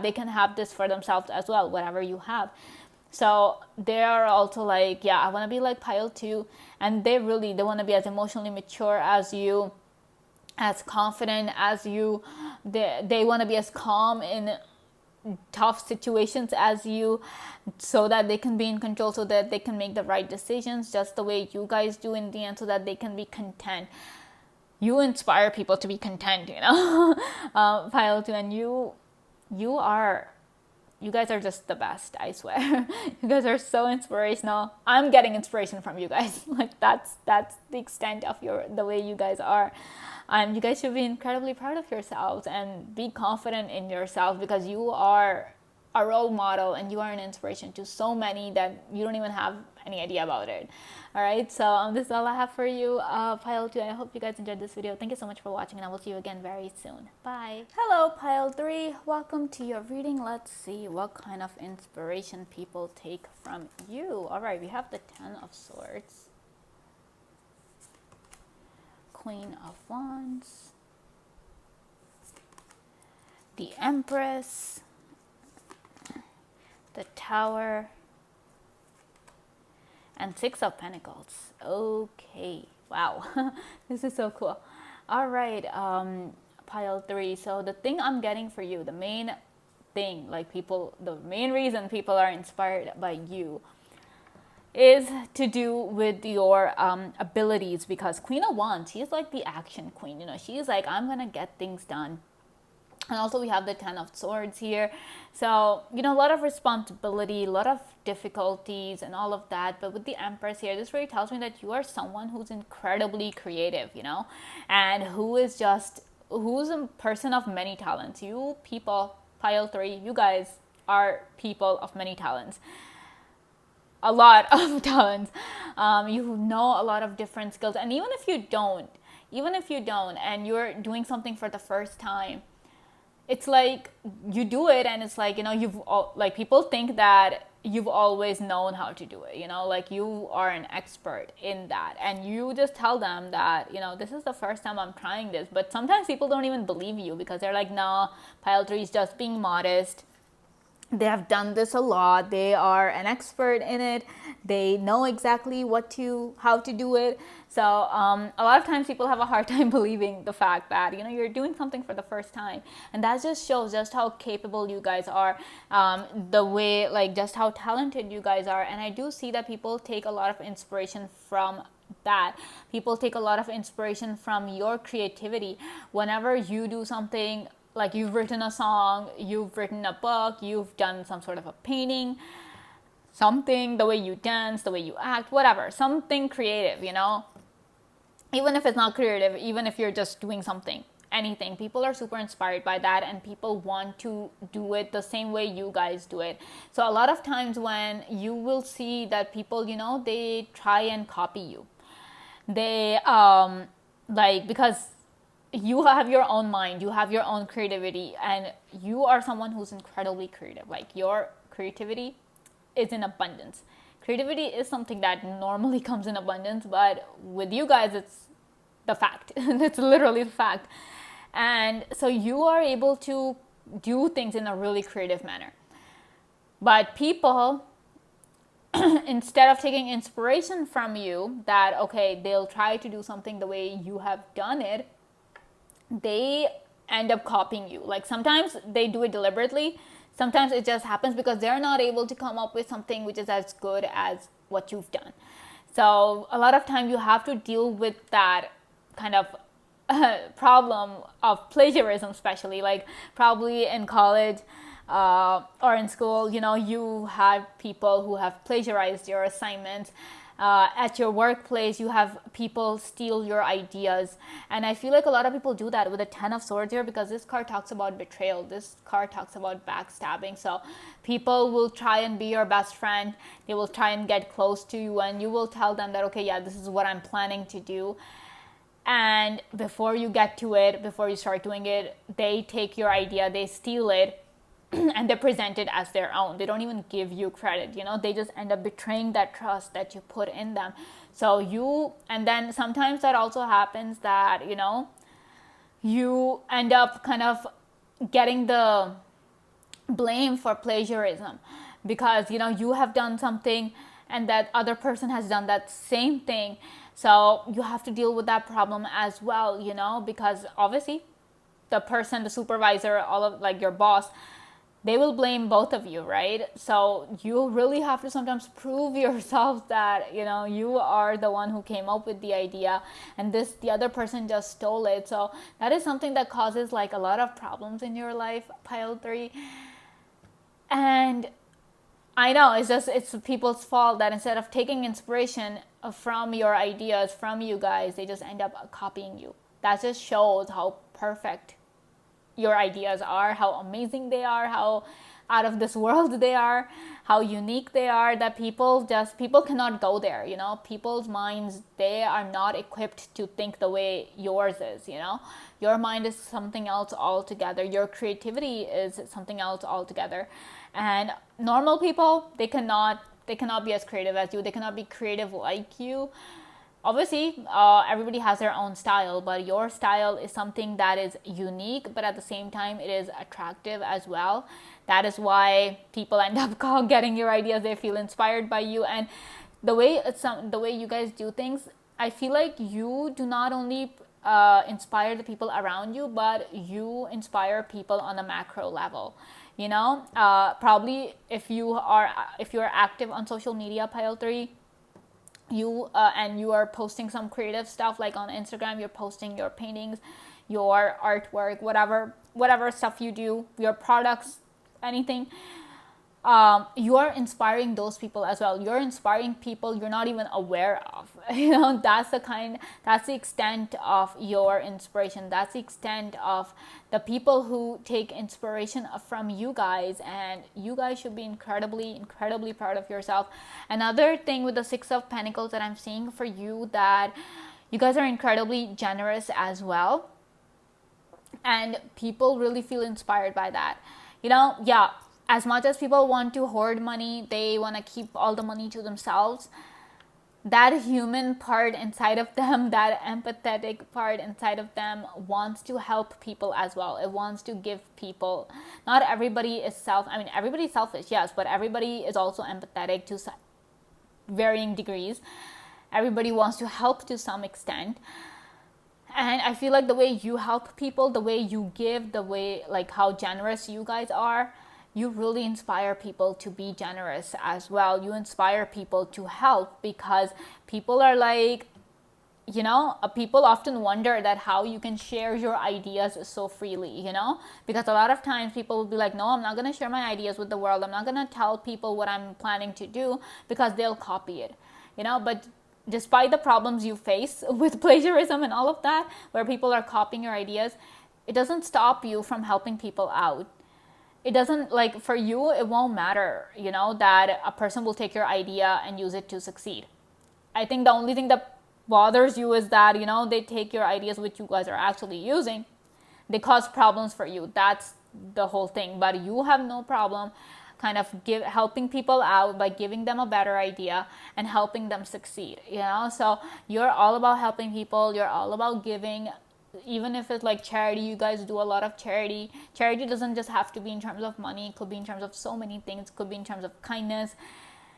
they can have this for themselves as well, whatever you have. So they are also like, I want to be like Pile 2, and they want to be as emotionally mature as you, as confident as you. They want to be as calm in tough situations as you, so that they can be in control, so that they can make the right decisions just the way you guys do in the end, so that they can be content. You inspire people to be content, Pile 2, and you guys are just the best, I swear. You guys are so inspirational. I'm getting inspiration from you guys. Like that's the extent of the way you guys are. You guys should be incredibly proud of yourselves and be confident in yourself, because you are a role model and you are an inspiration to so many that you don't even have any idea about it. All right, so this is all I have for you, Pile 2. I hope you guys enjoyed this video. Thank you so much for watching, and I will see you again very soon. Bye. Hello, Pile 3. Welcome to your reading. Let's see what kind of inspiration people take from you. All right, we have the Ten of Swords, Queen of Wands, the Empress, the Tower, and Six of Pentacles. Okay, wow. This is so cool. All right, Pile 3. So the thing I'm getting for you, the main thing, the main reason people are inspired by you is to do with your abilities, because Queen of Wands, she's like the action queen. She's like, I'm gonna get things done. And also we have the Ten of Swords here. So, a lot of responsibility, a lot of difficulties and all of that. But with the Empress here, this really tells me that you are someone who's incredibly creative, and who's a person of many talents. You people, Pile 3, you guys are people of many talents. A lot of talents. You know a lot of different skills. And even if you don't, and you're doing something for the first time, it's like you do it, and it's like, people think that you've always known how to do it, like you are an expert in that, and you just tell them that, this is the first time I'm trying this. But sometimes people don't even believe you, because they're like, no, Pile 3 is just being modest. They have done this a lot. They are an expert in it. They know exactly how to do it. So a lot of times people have a hard time believing the fact that, you're doing something for the first time. And that just shows just how capable you guys are, just how talented you guys are. And I do see that people take a lot of inspiration from that. People take a lot of inspiration from your creativity. Whenever you do something, like you've written a song, you've written a book, you've done some sort of a painting, something, the way you dance, the way you act, whatever, something creative, even if it's not creative, even if you're just doing something anything. People are super inspired by that, and people want to do it the same way you guys do it. So a lot of times when you will see that people, they try and copy you. They because you have your own mind, you have your own creativity, and you are someone who's incredibly creative. Like, your creativity is in abundance. Creativity is something that normally comes in abundance, but with you guys, it's the fact. It's literally the fact. And so you are able to do things in a really creative manner. But people, instead of taking inspiration from you, that, okay, they'll try to do something the way you have done it, they end up copying you. Like, sometimes they do it deliberately. Sometimes it just happens because they're not able to come up with something which is as good as what you've done. So a lot of time you have to deal with that kind of problem of plagiarism, especially like probably in college or in school. You have people who have plagiarized your assignments. At your workplace, you have people steal your ideas. And I feel like a lot of people do that with a 10 of swords here, because this card talks about betrayal. This card talks about backstabbing. So people will try and be your best friend. They will try and get close to you, and you will tell them that, okay, yeah, this is what I'm planning to do. And before you get to it, before you start doing it, they take your idea, they steal it, and they present it as their own. They don't even give you credit. They just end up betraying that trust that you put in them. And then sometimes that also happens that, you end up kind of getting the blame for plagiarism, because, you have done something and that other person has done that same thing. So you have to deal with that problem as well, because obviously the person, the supervisor, all of, like, your boss, they will blame both of you, right? So you really have to sometimes prove yourself that, you are the one who came up with the idea, and the other person just stole it. So that is something that causes like a lot of problems in your life, pile 3. And I know it's people's fault that instead of taking inspiration from your ideas, from you guys, they just end up copying you. That just shows how perfect your ideas are, how amazing they are, how out of this world they are, how unique they are, that people cannot go there. People's minds, they are not equipped to think the way yours is. Your mind is something else altogether. Your creativity is something else altogether. And normal people, they cannot be as creative as you. They cannot be creative like you. Obviously, everybody has their own style, but your style is something that is unique, but at the same time, it is attractive as well. That is why people end up getting your ideas. They feel inspired by you. And the way you guys do things, I feel like you do not only inspire the people around you, but you inspire people on a macro level. Probably if you're active on social media, pile 3, and you are posting some creative stuff, like on Instagram, you're posting your paintings, your artwork, whatever stuff you do, your products, anything, you are inspiring those people as well. You're inspiring people you're not even aware of. That's the extent of your inspiration. That's the extent of the people who take inspiration from you guys, and you guys should be incredibly, incredibly proud of yourself. Another thing with the 6 of Pentacles that I'm seeing for you, that you guys are incredibly generous as well, and people really feel inspired by that. As much as people want to hoard money, they want to keep all the money to themselves, that human part inside of them, that empathetic part inside of them, wants to help people as well. It wants to give people. Not everybody is everybody's selfish, yes, but everybody is also empathetic to varying degrees. Everybody wants to help to some extent. And I feel like the way you help people, the way you give, the way, like, how generous you guys are, you really inspire people to be generous as well. You inspire people to help, because people are like, people often wonder that how you can share your ideas so freely, because a lot of times people will be like, no, I'm not going to share my ideas with the world. I'm not going to tell people what I'm planning to do, because they'll copy it, but despite the problems you face with plagiarism and all of that, where people are copying your ideas, it doesn't stop you from helping people out. It doesn't, like, for you, it won't matter, that a person will take your idea and use it to succeed. I think the only thing that bothers you is that, they take your ideas which you guys are actually using, they cause problems for you. That's the whole thing. But you have no problem kind of helping people out by giving them a better idea and helping them succeed, so you're all about helping people, you're all about giving. Even if it's like charity, you guys do a lot of charity. Charity doesn't just have to be in terms of money, it could be in terms of so many things. It could be in terms of kindness,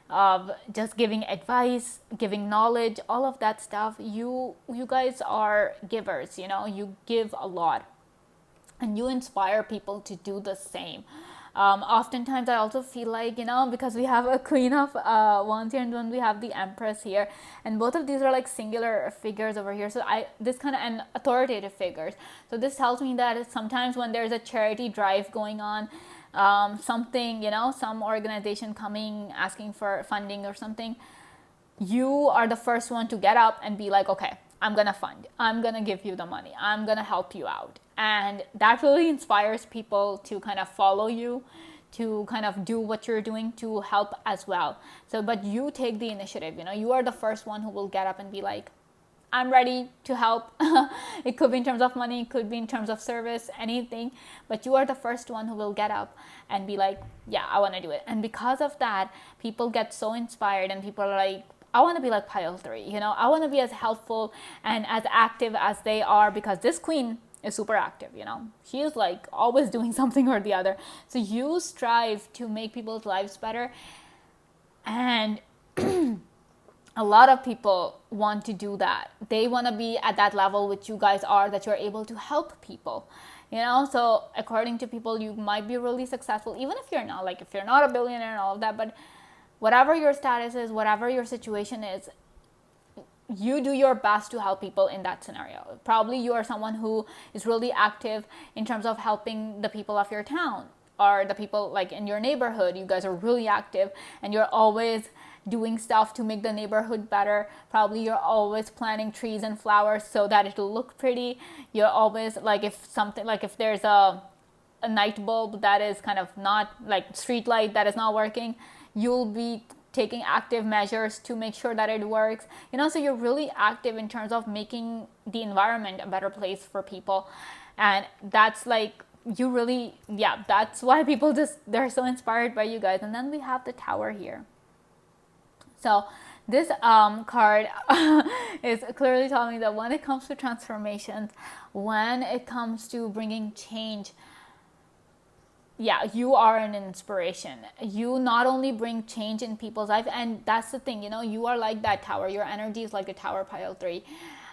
of just giving advice, giving knowledge, all of that stuff. You guys are givers, you give a lot and you inspire people to do the same. Oftentimes I also feel like, because we have a Queen of Wands here and then we have the Empress here, and both of these are like singular figures over here, so this kind of, and authoritative figures, so this tells me that sometimes when there's a charity drive going on, something, some organization coming asking for funding or something, you are the first one to get up and be like, okay, I'm gonna fund, I'm gonna give you the money, I'm gonna help you out. And that really inspires people to kind of follow you, to kind of do what you're doing to help as well. So, but you take the initiative, you are the first one who will get up and be like, I'm ready to help. It could be in terms of money, it could be in terms of service, anything, but you are the first one who will get up and be like, yeah, I want to do it. And because of that, people get so inspired and people are like, I want to be like pile 3, I want to be as helpful and as active as they are, because this queen is super active, she is like always doing something or the other. So you strive to make people's lives better, and a lot of people want to do that. They want to be at that level which you guys are, that you're able to help people, so according to people, you might be really successful, even if you're not, like if you're not a billionaire and all of that, but whatever your status is, whatever your situation is, you do your best to help people in that scenario. Probably you are someone who is really active in terms of helping the people of your town or the people like in your neighborhood. You guys are really active and you're always doing stuff to make the neighborhood better. Probably you're always planting trees and flowers so that it'll look pretty. You're always like, if there's a night bulb that is kind of not like street light that is not working, you'll be taking active measures to make sure that it works, so you're really active in terms of making the environment a better place for people. And that's like, you really, that's why people they're so inspired by you guys. And then we have the Tower here. So this card is clearly telling me that when it comes to transformations, when it comes to bringing change, you are an inspiration. You not only bring change in people's life, and that's the thing, you are like that tower. Your energy is like the Tower pile 3.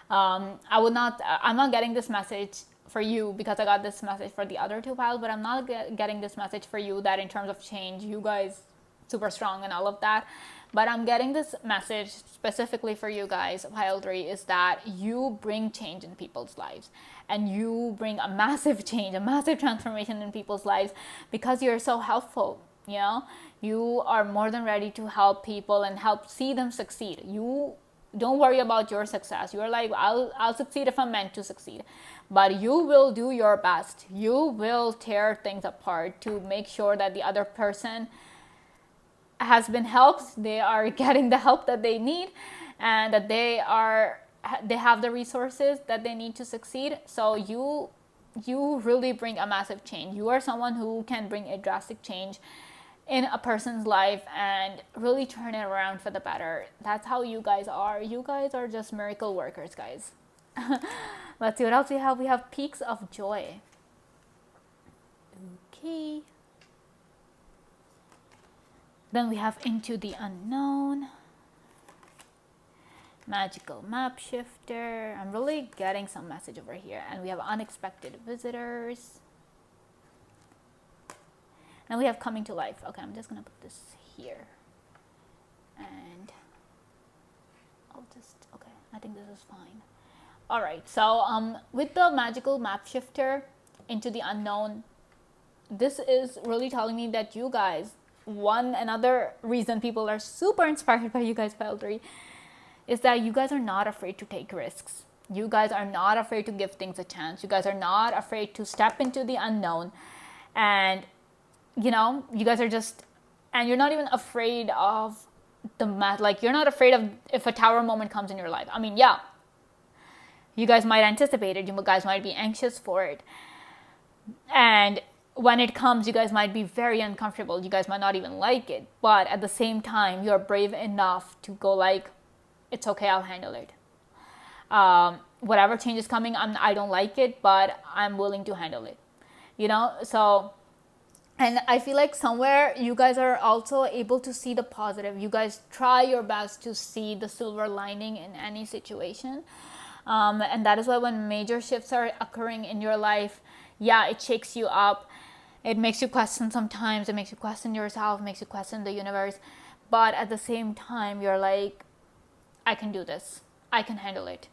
I'm not getting this message for you because I got this message for the other 2 piles, but I'm not getting this message for you that in terms of change, you guys super strong and all of that. But I'm getting this message specifically for you guys, pile 3, is that you bring change in people's lives. And you bring a massive change, a massive transformation in people's lives because you're so helpful, You are more than ready to help people and help see them succeed. You don't worry about your success. You're like, I'll succeed if I'm meant to succeed. But you will do your best. You will tear things apart to make sure that the other person has been helped, they are getting the help that they need, and that they have the resources that they need to succeed. So you really bring a massive change. You are someone who can bring a drastic change in a person's life and really turn it around for the better. That's how you guys are. You guys are just miracle workers, guys. Let's see what else we have. We have Peaks of Joy. Okay. Then we have Into the Unknown. Magical Map Shifter. I'm really getting some message over here. And we have Unexpected Visitors. And we have Coming to Life. Okay, I'm just going to put this here. And okay, I think this is fine. All right, so with the Magical Map Shifter, Into the Unknown, this is really telling me that you guys, another reason people are super inspired by you guys, pile 3, is that you guys are not afraid to take risks. You guys are not afraid to give things a chance. You guys are not afraid to step into the unknown. And, you guys are just, and you're not even afraid of the math. Like, you're not afraid of if a tower moment comes in your life. I mean, yeah, you guys might anticipate it. You guys might be anxious for it. And when it comes, you guys might be very uncomfortable. You guys might not even like it. But at the same time, you're brave enough to go like, it's okay, I'll handle it. Whatever change is coming, I don't like it, but I'm willing to handle it. So, and I feel like somewhere you guys are also able to see the positive. You guys try your best to see the silver lining in any situation. And that is why when major shifts are occurring in your life, yeah, it shakes you up. It makes you question sometimes. It makes you question yourself, makes you question the universe. But at the same time, you're like, I can do this. I can handle it.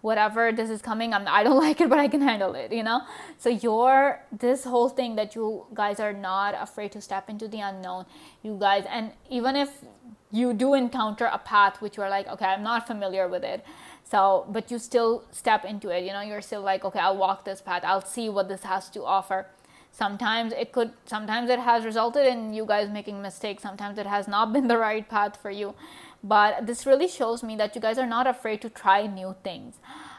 Whatever this is coming, I don't like it, but I can handle it, So this whole thing that you guys are not afraid to step into the unknown, you guys, and even if you do encounter a path which you're like, okay, I'm not familiar with it, so, but you still step into it, you're still like, okay, I'll walk this path, I'll see what this has to offer. Sometimes it has resulted in you guys making mistakes. Sometimes it has not been the right path for you. But this really shows me that you guys are not afraid to try new things,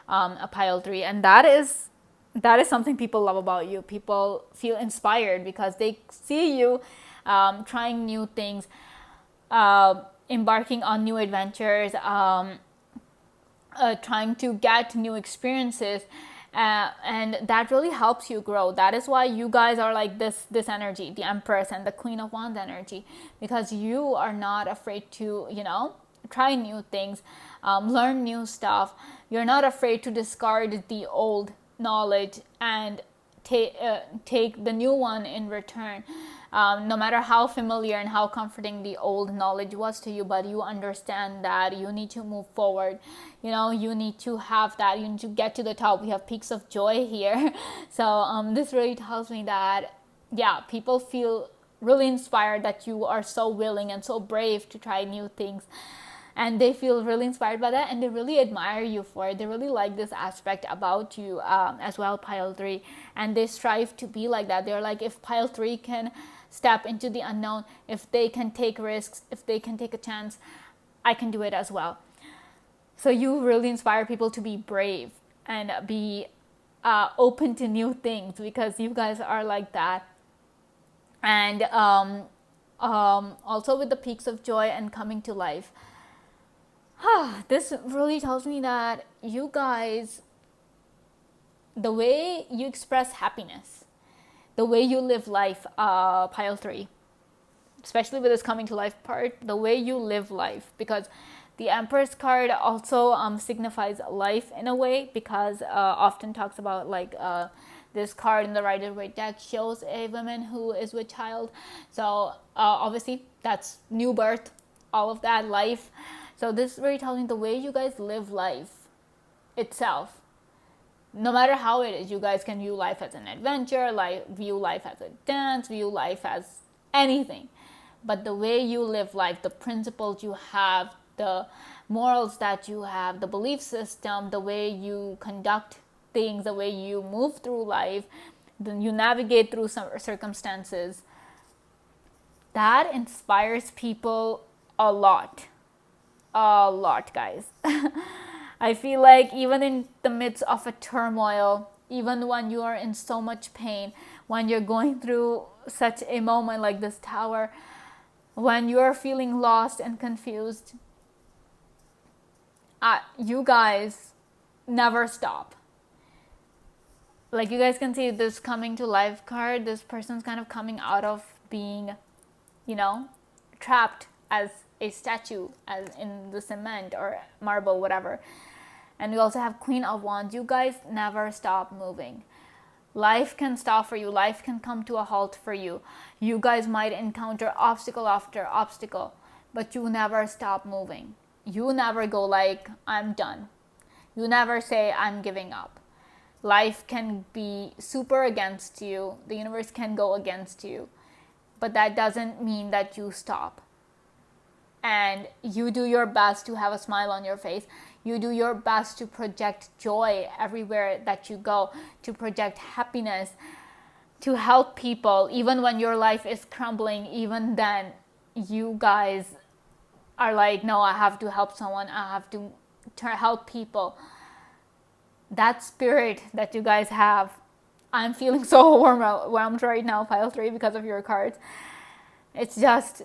a pile 3. And that is something people love about you. People feel inspired because they see you trying new things, embarking on new adventures, trying to get new experiences. And that really helps you grow. That is why you guys are like this energy, the Empress and the Queen of Wands energy, because you are not afraid to, try new things, learn new stuff. You're not afraid to discard the old knowledge and take the new one in return. No matter how familiar and how comforting the old knowledge was to you, but you understand that you need to move forward. You need to have that. You need to get to the top. We have peaks of joy here. So this really tells me that, yeah, people feel really inspired that you are so willing and so brave to try new things. And they feel really inspired by that, and they really admire you for it. They really like this aspect about you as well, pile 3. And they strive to be like that. They're like, if pile 3 can step into the unknown, if they can take risks, if they can take a chance, I can do it as well. So you really inspire people to be brave and be open to new things, because you guys are like that. And also with the peaks of joy and coming to life, this really tells me that you guys, the way you express happiness, the way you live life, pile 3, especially with this coming to life part, the way you live life, because the Empress card also signifies life in a way, because often talks about like this card in the Rider-Waite deck shows a woman who is with child. So obviously that's new birth, all of that, life. So this really tells me the way you guys live life itself. No matter how it is, you guys can view life as an adventure, view life as a dance, view life as anything. But the way you live life, the principles you have, the morals that you have, the belief system, the way you conduct things, the way you move through life, then you navigate through some circumstances, that inspires people a lot. A lot, guys. I feel like even in the midst of a turmoil, even when you are in so much pain, when you're going through such a moment like this tower, when you're feeling lost and confused, you guys never stop. Like, you guys can see this coming to life card, this person's kind of coming out of being, trapped as a statue, as in the cement or marble, whatever. And we also have Queen of Wands. You guys never stop moving. Life can stop for you. Life can come to a halt for you. You guys might encounter obstacle after obstacle, but you never stop moving. You never go like, I'm done. You never say, I'm giving up. Life can be super against you. The universe can go against you. But that doesn't mean that you stop. And you do your best to have a smile on your face. You do your best to project joy everywhere that you go, to project happiness, to help people. Even when your life is crumbling, even then, you guys are like, no, I have to help someone. I have to help people. That spirit that you guys have, I'm feeling so overwhelmed right now, pile 3, because of your cards. It's just,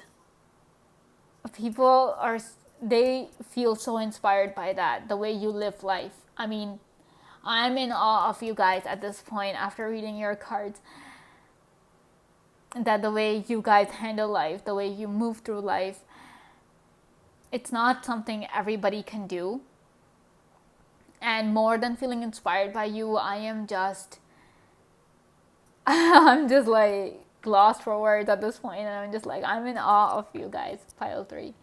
people are, they feel so inspired by that, the way you live life. I mean, I'm in awe of you guys at this point after reading your cards, that the way you guys handle life, the way you move through life, it's not something everybody can do. And more than feeling inspired by you, I am just I'm just like lost for words at this point, and I'm just like, I'm in awe of you guys, pile 3.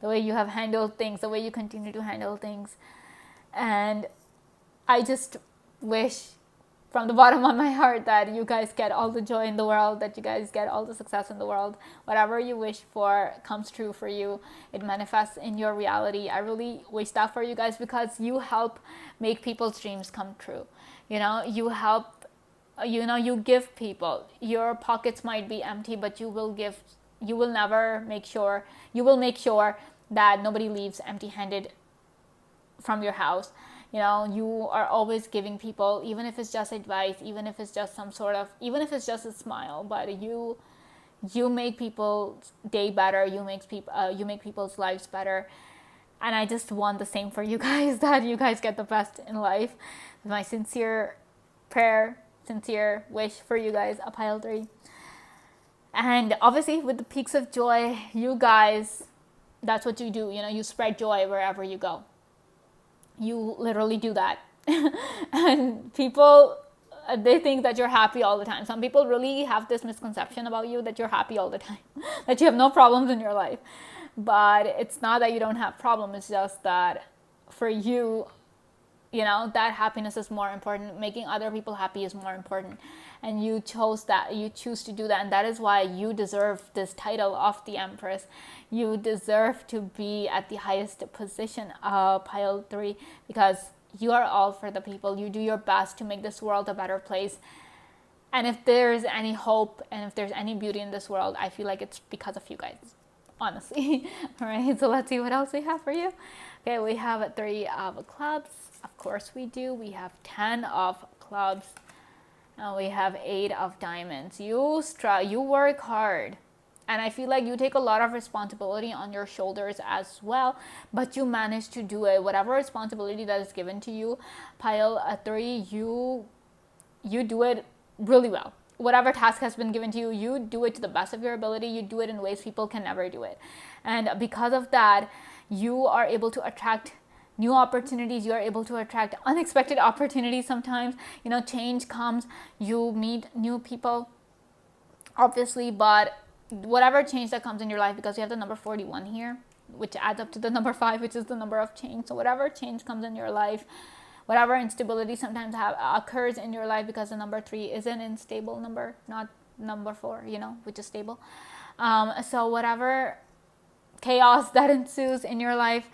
The way you have handled things, the way you continue to handle things. And I just wish from the bottom of my heart that you guys get all the joy in the world, that you guys get all the success in the world. Whatever you wish for comes true for you. It manifests in your reality. I really wish that for you guys, because you help make people's dreams come true. You know, you help, you give people. Your pockets might be empty, but you will give. You will make sure that nobody leaves empty-handed from your house. You know, you are always giving people, even if it's just advice, even if it's just even if it's just a smile, but you make people's day better. You make people's lives better. And I just want the same for you guys, that you guys get the best in life. My sincere prayer, sincere wish for you guys, a pile 3. And obviously with the peaks of joy, you guys, that's what you do. You know, you spread joy wherever you go. You literally do that. And people, they think that you're happy all the time. Some people really have this misconception about you, that you're happy all the time, that you have no problems in your life. But it's not that you don't have problems. It's just that for you, you know, that happiness is more important. Making other people happy is more important. And you choose to do that. And that is why you deserve this title of the Empress. You deserve to be at the highest position, pile 3, because you are all for the people. You do your best to make this world a better place. And if there's any hope and if there's any beauty in this world, I feel like it's because of you guys, honestly. All right, so let's see what else we have for you. Okay, we have 3 of clubs. Of course we do. We have 10 of clubs. And we have 8 of diamonds. You work hard. And I feel like you take a lot of responsibility on your shoulders as well, but you manage to do it. Whatever responsibility that is given to you, pile 3, you do it really well. Whatever task has been given to you, you do it to the best of your ability. You do it in ways people can never do it. And because of that, you are able to attract new opportunities. You are able to attract unexpected opportunities sometimes. You know, change comes, you meet new people, obviously, but whatever change that comes in your life, because you have the number 41 here, which adds up to the number 5, which is the number of change. So whatever change comes in your life, whatever instability sometimes occurs in your life, because the number 3 is an unstable number, not number 4, you know, which is stable. So whatever chaos that ensues in your life,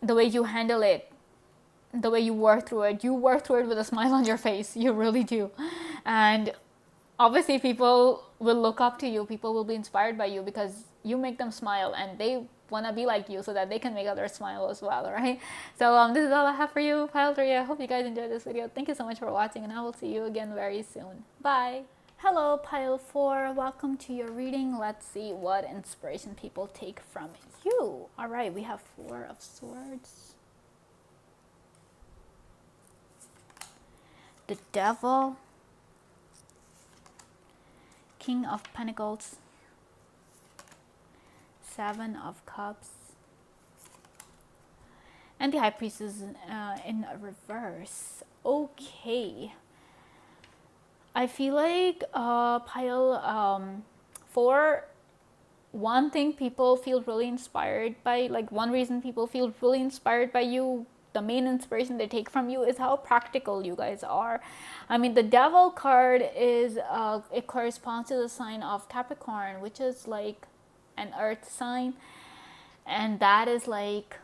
the way you handle it, the way you work through it with a smile on your face. You really do. And obviously people will look up to you. People will be inspired by you because you make them smile, and they want to be like you so that they can make others smile as well, right? So this is all I have for you, pile 3. I hope you guys enjoyed this video. Thank you so much for watching, and I will see you again very soon. Bye. Hello, pile 4. Welcome to your reading. Let's see what inspiration people take from you. All right, we have 4 of Swords, the Devil, King of Pentacles, 7 of Cups, and the High Priestess in reverse. Okay. I feel like pile 4, one thing people feel really inspired by, like one reason people feel really inspired by you, the main inspiration they take from you, is how practical you guys are. I mean, the Devil card is, it corresponds to the sign of Capricorn, which is like an earth sign. And that is like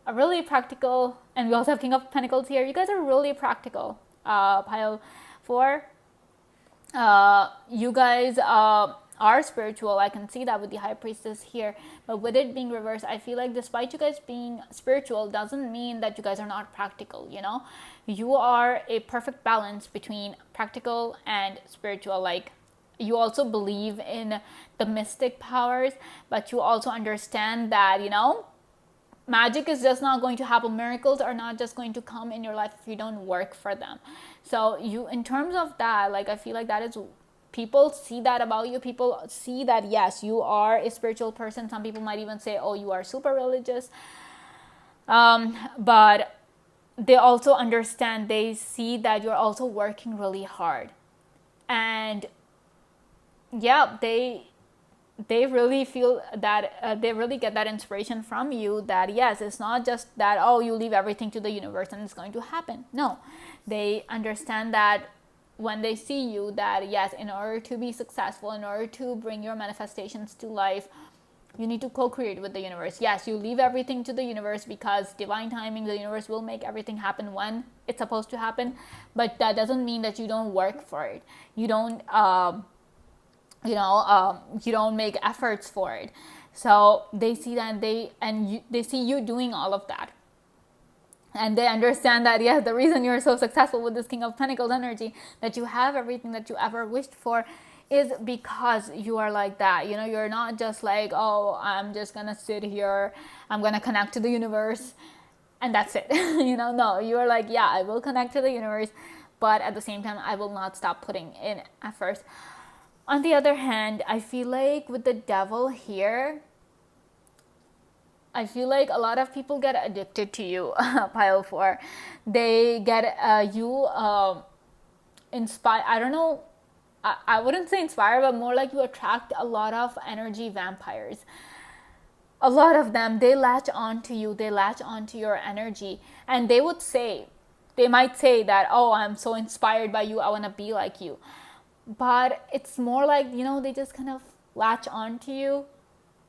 are really practical, and we also have King of Pentacles here. You guys are really practical, pile 4. You guys are spiritual. I can see that with the High Priestess here, but with it being reversed, I feel like despite you guys being spiritual doesn't mean that you guys are not practical. You know, you are a perfect balance between practical and spiritual. Like, you also believe in the mystic powers, but you also understand that, you know, magic is just not going to happen. Miracles are not just going to come in your life if you don't work for them. So you, in terms of that, like, I feel like that is, people see that about you. People see that, yes, you are a spiritual person. Some people might even say, oh, you are super religious. But they also understand, they see that you're also working really hard. And yeah, they really feel that they really get that inspiration from you, that yes, it's not just that, oh, you leave everything to the universe and it's going to happen. No, they understand that when they see you, that yes, in order to be successful, in order to bring your manifestations to life, you need to co-create with the universe. Yes, you leave everything to the universe because divine timing, the universe will make everything happen when it's supposed to happen. But that doesn't mean that you don't work for it. You don't you don't make efforts for it. So they see that, they see you doing all of that, and they understand that, yes, the reason you're so successful with this King of Pentacles energy, that you have everything that you ever wished for, is because you are like that. You know, you're not just like, oh, I'm just gonna sit here, I'm gonna connect to the universe, and that's it. No, you are like, yeah, I will connect to the universe, but at the same time, I will not stop putting in efforts. On the other hand, I feel like with the Devil here, I feel like a lot of people get addicted to you, pile 4. They get you inspired. I don't know. I wouldn't say inspired, but more like you attract a lot of energy vampires. A lot of them, they latch on to you. They latch on to your energy. And they might say that, oh, I'm so inspired by you, I want to be like you. But it's more like, they just kind of latch on to you,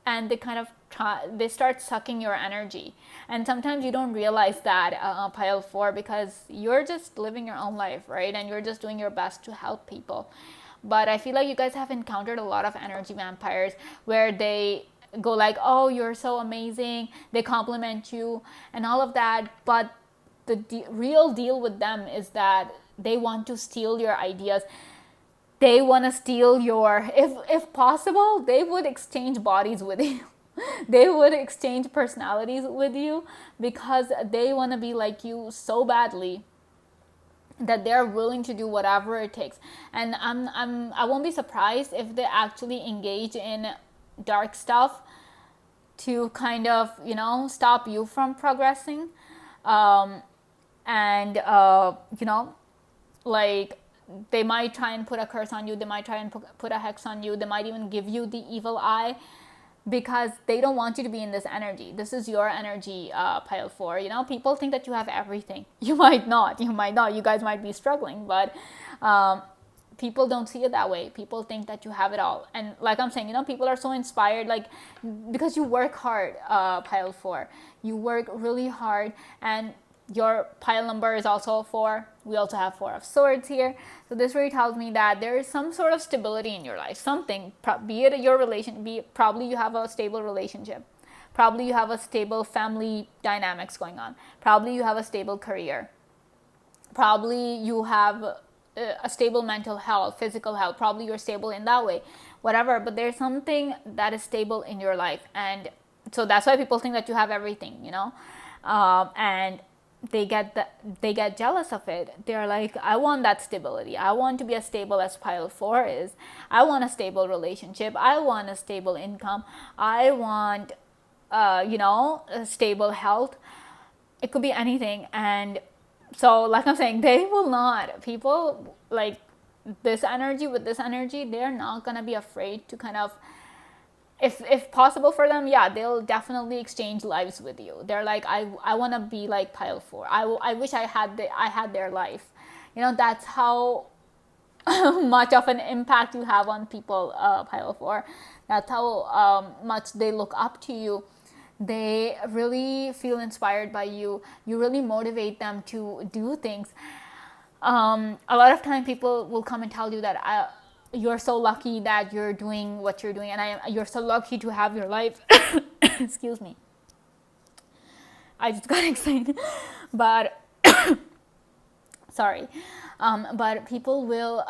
and they start sucking your energy. And sometimes you don't realize that, pile 4, because you're just living your own life, right? And you're just doing your best to help people. But I feel like you guys have encountered a lot of energy vampires where they go like, oh, you're so amazing, they compliment you and all of that. But the real deal with them is that they want to steal your ideas. They want to steal if possible, they would exchange bodies with you. They would exchange personalities with you, because they want to be like you so badly that they're willing to do whatever it takes. And I won't be surprised if they actually engage in dark stuff to kind of, stop you from progressing. Like, they might try and put a curse on you. They might try and put a hex on you. They might even give you the evil eye, because they don't want you to be in this energy. This is your energy, pile 4. People think that you have everything. You might not. You guys might be struggling, but people don't see it that way. People think that you have it all. And like I'm saying, people are so inspired, like, because you work hard, pile 4. You work really hard, and your pile number is also 4. We also have 4 of Swords here. So this really tells me that there is some sort of stability in your life. Something, be it your relation, probably you have a stable relationship. Probably you have a stable family dynamics going on. Probably you have a stable career. Probably you have a stable mental health, physical health. Probably you're stable in that way. Whatever, but there's something that is stable in your life. And so that's why people think that you have everything, and they get jealous of it. They're like, I want that stability. I want to be as stable as pile 4 is. I want a stable relationship. I want a stable income. I want a stable health. It could be anything. And so, like I'm saying, they will not, people like this energy, with this energy, they're not gonna be afraid to kind of, if possible for them, yeah, they'll definitely exchange lives with you. They're like, I want to be like pile 4. I wish I had their life. That's how much of an impact you have on people, pile 4. That's how much they look up to you. They really feel inspired by you. You really motivate them to do things. A lot of time people will come and tell you that you're so lucky that you're doing what you're doing, and you're so lucky to have your life. Excuse me. I just got excited. But sorry. But people will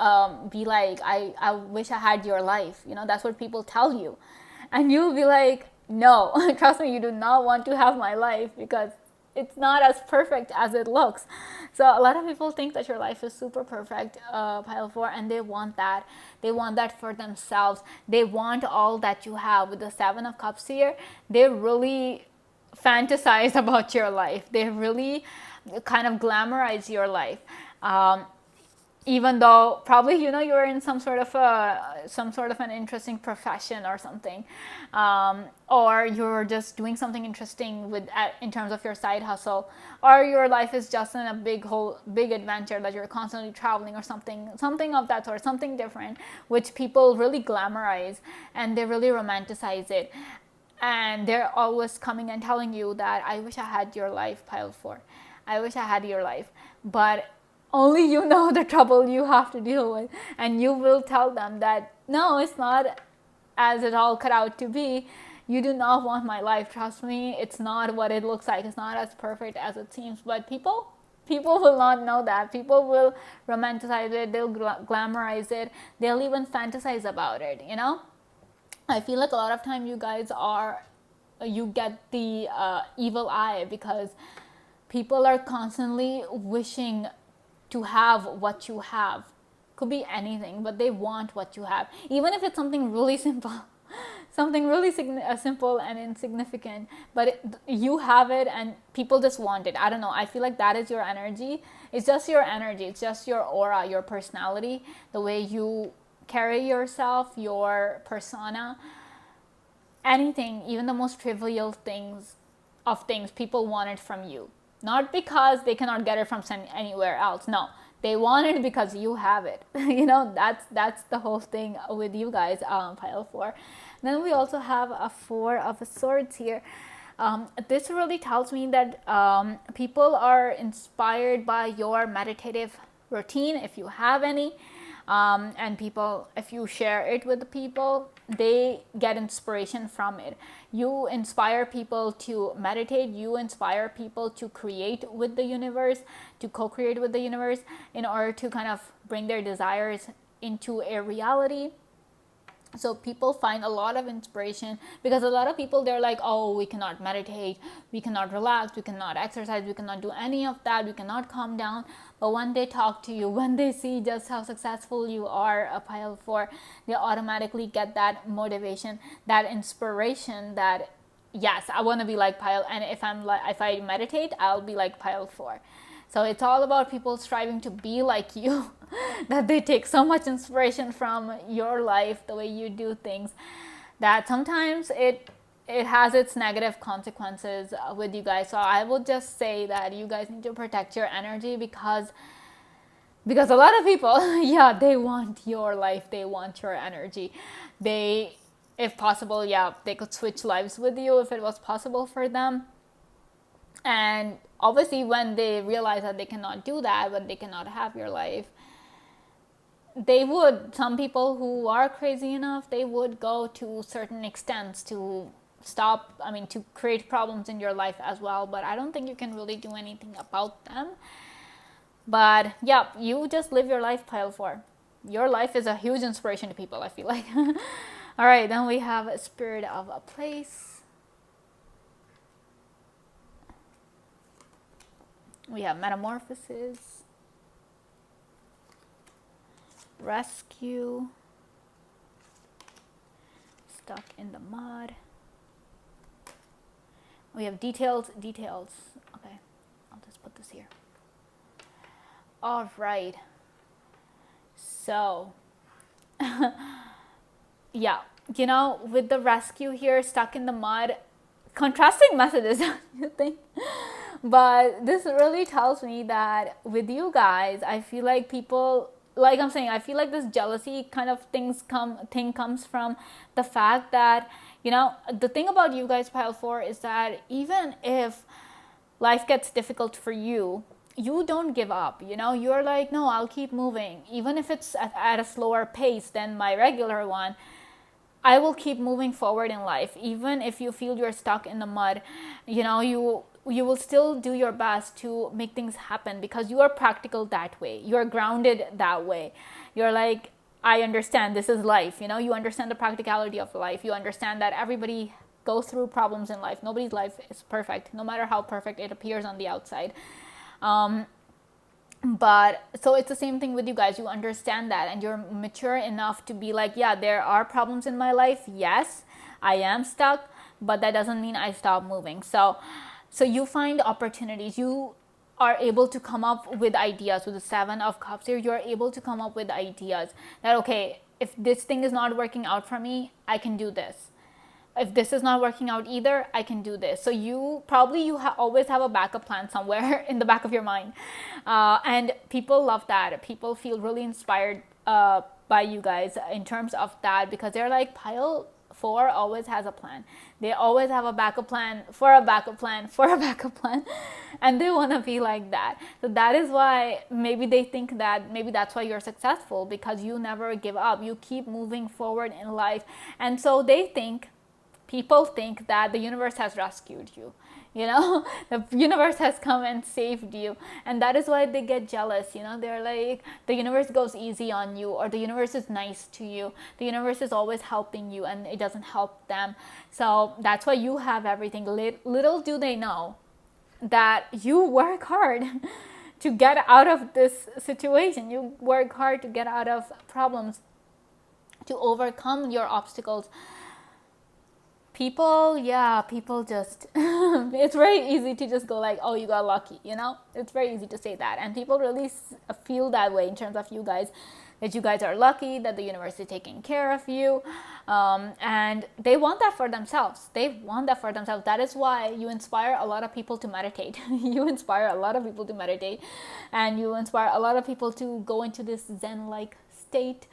be like, I wish I had your life. That's what people tell you. And you'll be like, no, trust me, you do not want to have my life, because it's not as perfect as it looks. So a lot of people think that your life is super perfect, pile 4, and they want that. They want that for themselves. They want all that you have. With the 7 of Cups here, they really fantasize about your life. They really kind of glamorize your life. Even though probably you're in some sort of an interesting profession or something, or you're just doing something interesting in terms of your side hustle, or your life is just in a big adventure that you're constantly traveling, or something of that sort, something different, which people really glamorize and they really romanticize it. And they're always coming and telling you that, I wish I had your life, pile 4. I wish I had your life. But only you know the trouble you have to deal with. And you will tell them that, no, it's not as it all cut out to be. You do not want my life. Trust me, it's not what it looks like. It's not as perfect as it seems. But people will not know that. People will romanticize it. They'll glamorize it. They'll even fantasize about it, I feel like a lot of time you get the evil eye, because people are constantly wishing to have what you have. Could be anything, but they want what you have, even if it's something really simple. Something really simple and insignificant, but you have it and people just want it. I don't know, I feel like that is your energy. It's just your energy, it's just your aura, your personality, the way you carry yourself, your persona. Anything, even the most trivial things, people want it from you. Not because they cannot get it from anywhere else. No, they want it because you have it. That's the whole thing with you guys, pile 4. Then we also have a 4 of Swords here. This really tells me that people are inspired by your meditative routine, if you have any. And people, if you share it with the people, they get inspiration from it. You inspire people to meditate. You inspire people to create with the universe, to co-create with the universe, in order to kind of bring their desires into a reality. So people find a lot of inspiration, because a lot of people, they're like, oh, we cannot meditate, we cannot relax, we cannot exercise, we cannot do any of that, we cannot calm down. But when they talk to you, when they see just how successful you are, a pile 4, they automatically get that motivation, that inspiration, that yes, I want to be like pile. And if I meditate, I'll be like pile 4. So it's all about people striving to be like you, that they take so much inspiration from your life, the way you do things, that sometimes it has its negative consequences with you guys. So I would just say that you guys need to protect your energy, because a lot of people, yeah, they want your life, they want your energy. They, if possible, yeah, they could switch lives with you if it was possible for them. And obviously when they realize that they cannot do that, when they cannot have your life, they would, some people who are crazy enough, they would go to certain extents to to create problems in your life as well. But I don't think you can really do anything about them. But yeah, you just live your life, pile 4. Your life is a huge inspiration to people, I feel like. All right, then we have Spirit of a Place. We have Metamorphosis, Rescue, Stuck in the Mud. We have Details. Okay, I'll just put this here. All right. So, yeah, with the Rescue here, Stuck in the Mud, contrasting messages, you think? But this really tells me that with you guys, I feel like people, like I'm saying, I feel like this jealousy kind of thing comes from the fact that You know, the thing about you guys, pile 4, is that even if life gets difficult for you, you don't give up. You know, you're like, no, I'll keep moving. Even if it's at a slower pace than my regular one, I will keep moving forward in life. Even if you feel you're stuck in the mud, you know, you will still do your best to make things happen, because you are practical that way. You're grounded that way. You're like, I understand this is life. You know, you understand the practicality of life. You understand that everybody goes through problems in life. Nobody's life is perfect, no matter how perfect it appears on the outside. But so it's the same thing with you guys. You understand that, and you're mature enough to be like, yeah, there are problems in my life. Yes, I am stuck, but that doesn't mean I stop moving. So you find opportunities. You are able to come up with ideas. With the 7 of Cups here, you're able to come up with ideas that, okay, if this thing is not working out for me, I can do this. If this is not working out either, I can do this. So you probably always have a backup plan somewhere in the back of your mind. And people love that. People feel really inspired by you guys in terms of that, because they're like, pile 4 always has a plan. They always have a backup plan for a backup plan for a backup plan. And they want to be like that. So that is why maybe they think that maybe that's why you're successful, because you never give up. You keep moving forward in life. And so people think that the universe has rescued you. You know, the universe has come and saved you, and that is why they get jealous. You know, they're like, the universe goes easy on you, or the universe is nice to you. The universe is always helping you, and it doesn't help them. So that's why you have everything. Little do they know that you work hard to get out of this situation. You work hard to get out of problems, to overcome your obstacles. People just it's very easy to just go like, oh, you got lucky. You know, it's very easy to say that, and people really feel that way in terms of you guys, that you guys are lucky, that the universe is taking care of you, and they want that for themselves. That is why you inspire a lot of people to meditate. You inspire a lot of people to meditate, and you inspire a lot of people to go into this Zen-like state.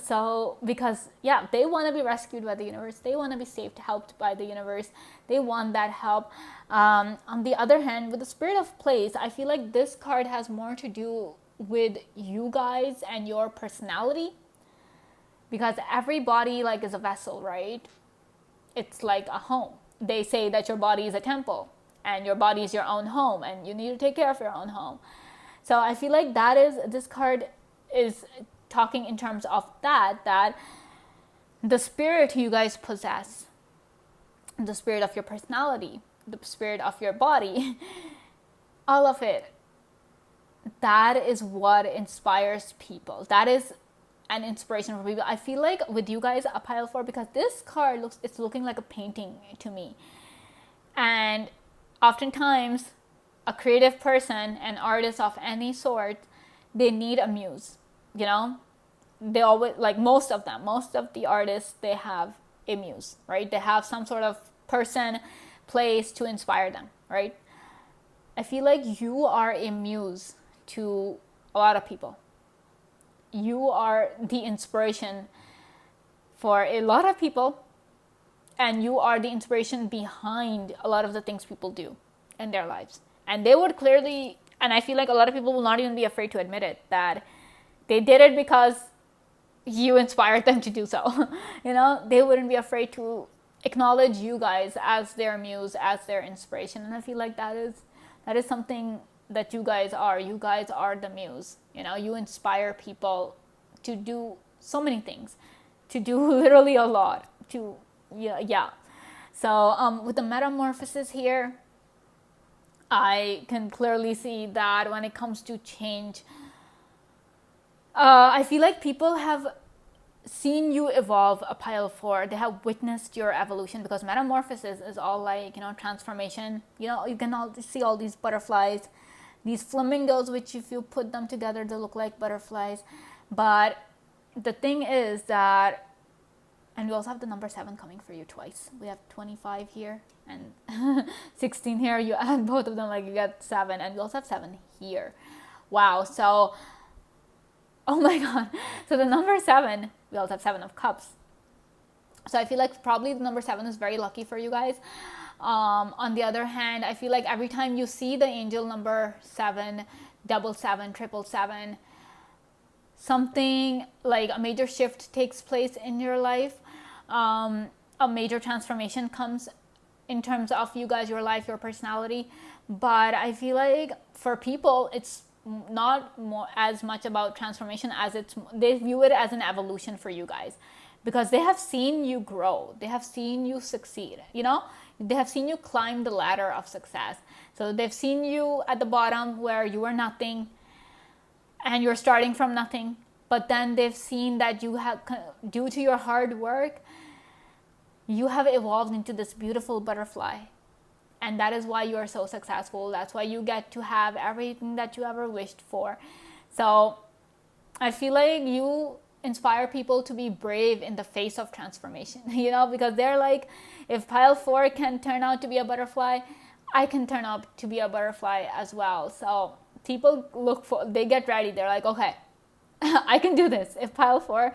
So because they want to be rescued by the universe, they want to be saved, helped by the universe, they want that help. On the other hand, with the Spirit of Place, I feel like this card has more to do with you guys and your personality, because every body like is a vessel, right? It's like a home. They say that your body is a temple, and your body is your own home, and you need to take care of your own home. So I feel like this card is talking in terms of that the spirit you guys possess, the spirit of your personality, the spirit of your body, all of it, that is what inspires people. That is an inspiration for people. I feel like with you guys, a pile 4, because this card it's looking like a painting to me. And oftentimes a creative person, an artist of any sort, they need a muse. You know, they always, like most of the artists, they have a muse, right? They have some sort of person, place to inspire them, right? I feel like you are a muse to a lot of people. You are the inspiration for a lot of people, and you are the inspiration behind a lot of the things people do in their lives. And they would clearly, and I feel like a lot of people will not even be afraid to admit it, that they did it because you inspired them to do so. You know, they wouldn't be afraid to acknowledge you guys as their muse, as their inspiration. And I feel like that is something that you guys are. You guys are the muse. You know, you inspire people to do so many things, to do literally a lot. So with the metamorphosis here, I can clearly see that when it comes to change, I feel like people have seen you evolve, a pile 4. They have witnessed your evolution, because metamorphosis is all like, you know, transformation. You know, you can all see all these butterflies, these flamingos, which if you put them together, they look like butterflies. But the thing is that, and we also have the number 7 coming for you twice. We have 25 here and 16 here. You add both of them, like you get 7, and we also have 7 here. Wow. So, oh my god. So the number 7, we also have 7 of Cups. So I feel like probably the number 7 is very lucky for you guys. On the other hand, I feel like every time you see the angel number 7, 777, 777, something like a major shift takes place in your life. A major transformation comes in terms of you guys, your life, your personality. But I feel like for people, it's not more as much about transformation as they view it as an evolution for you guys, because they have seen you grow, they have seen you succeed, they have seen you climb the ladder of success. So they've seen you at the bottom where you were nothing and you're starting from nothing, but then they've seen that you have, due to your hard work, you have evolved into this beautiful butterfly. And that is why you are so successful. That's why you get to have everything that you ever wished for. So I feel like you inspire people to be brave in the face of transformation, because they're like, if pile 4 can turn out to be a butterfly, I can turn out to be a butterfly as well. So people they get ready. They're like, okay, I can do this. If pile 4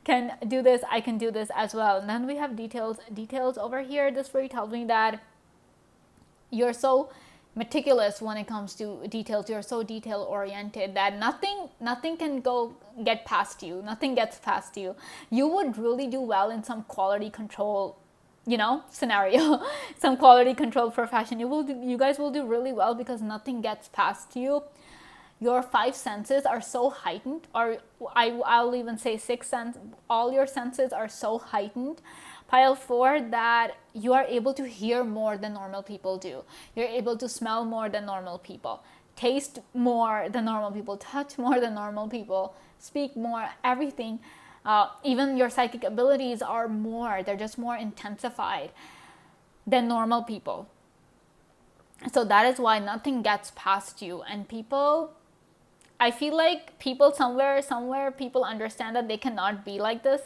can do this, I can do this as well. And then we have details over here. This really tells me that you're so meticulous when it comes to details. You're so detail oriented that nothing can get past you. Nothing gets past you. You would really do well in some quality control, scenario, some quality control profession. You guys will do really well because nothing gets past you. Your 5 senses are so heightened, or I'll even say 6 senses. All your senses are so heightened, pile 4, that you are able to hear more than normal people do. You're able to smell more than normal people, taste more than normal people, touch more than normal people, speak more, everything. Even your psychic abilities are more, they're just more intensified than normal people. So that is why nothing gets past you. And people, I feel like people somewhere people understand that they cannot be like this,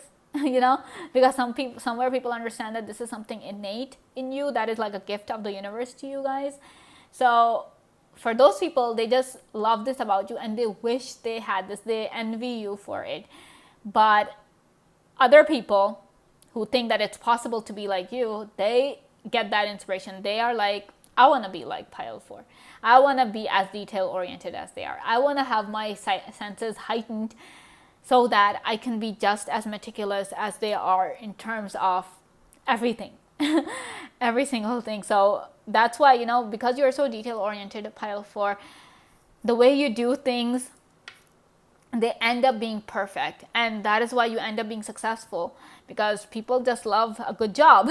because somewhere people understand that this is something innate in you, that is like a gift of the universe to you guys. So for those people, they just love this about you and they wish they had this, they envy you for it. But other people who think that it's possible to be like you, they get that inspiration. They are like, I want to be like pile 4. I want to be as detail oriented as they are. I want to have my senses heightened so that I can be just as meticulous as they are in terms of everything, every single thing. So that's why, because you're so detail oriented, pile 4, the way you do things, they end up being perfect. And that is why you end up being successful, because people just love a good job.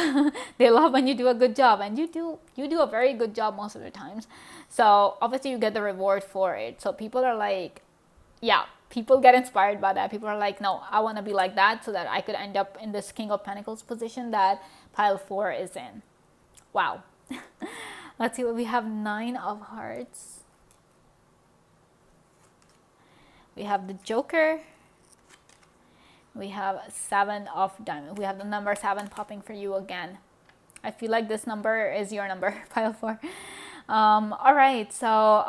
They love when you do a good job, and you do a very good job most of the times. So obviously you get the reward for it. So people are like, yeah, people get inspired by that. People are like, no, I want to be like that so that I could end up in this King of Pentacles position that pile 4 is in. Wow. Let's see what we have. 9 of Hearts. We have the Joker. We have 7 of Diamonds. We have the number 7 popping for you again. I feel like this number is your number, pile 4. All right, so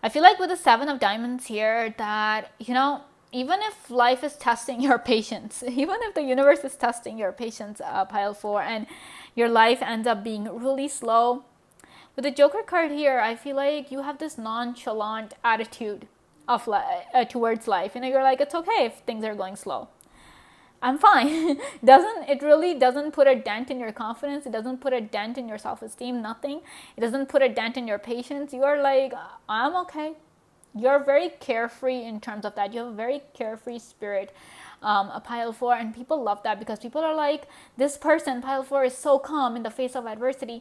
I feel like with the 7 of Diamonds here that, even if life is testing your patience, even if the universe is testing your patience, pile 4, and your life ends up being really slow, with the Joker card here, I feel like you have this nonchalant attitude of towards life. You're like, it's okay if things are going slow. I'm fine. It really doesn't put a dent in your confidence. It doesn't put a dent in your self-esteem, nothing. It doesn't put a dent in your patience. You are like, I'm okay. You're very carefree in terms of that. You have a very carefree spirit, a pile 4, and people love that because people are like, this person, pile 4, is so calm in the face of adversity.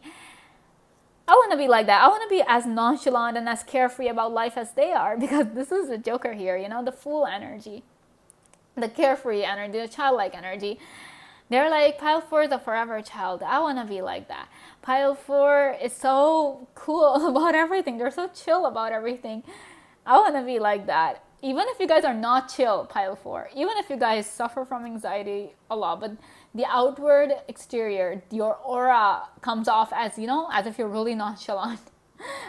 I want to be like that. I want to be as nonchalant and as carefree about life as they are, because this is the Joker here, the Fool energy, the carefree energy, the childlike energy. They're like, pile 4 is a forever child. I want to be like that. Pile 4 is so cool about everything. They're so chill about everything. I want to be like that. Even if you guys are not chill, pile 4, even if you guys suffer from anxiety a lot, but the outward exterior, your aura comes off as, as if you're really nonchalant,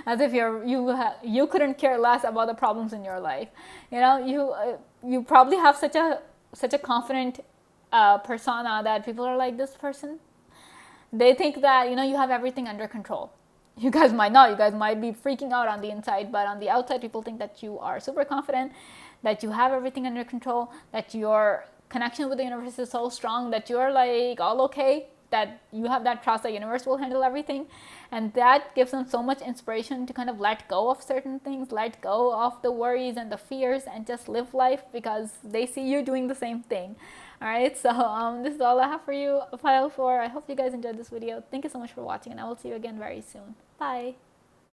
as if you couldn't care less about the problems in your life. You probably have such a confident persona that people are like, this person, they think that, you know, you have everything under control. You guys might not. You guys might be freaking out on the inside, but on the outside, people think that you are super confident, that you have everything under control, that your connection with the universe is so strong that you're like all okay, that you have that trust that universe will handle everything. And that gives them so much inspiration to kind of let go of certain things, let go of the worries and the fears, and just live life because they see you doing the same thing. All right, so this is all I have for you, Pile 4. I hope you guys enjoyed this video. Thank you so much for watching, and I will see you again very soon. Bye.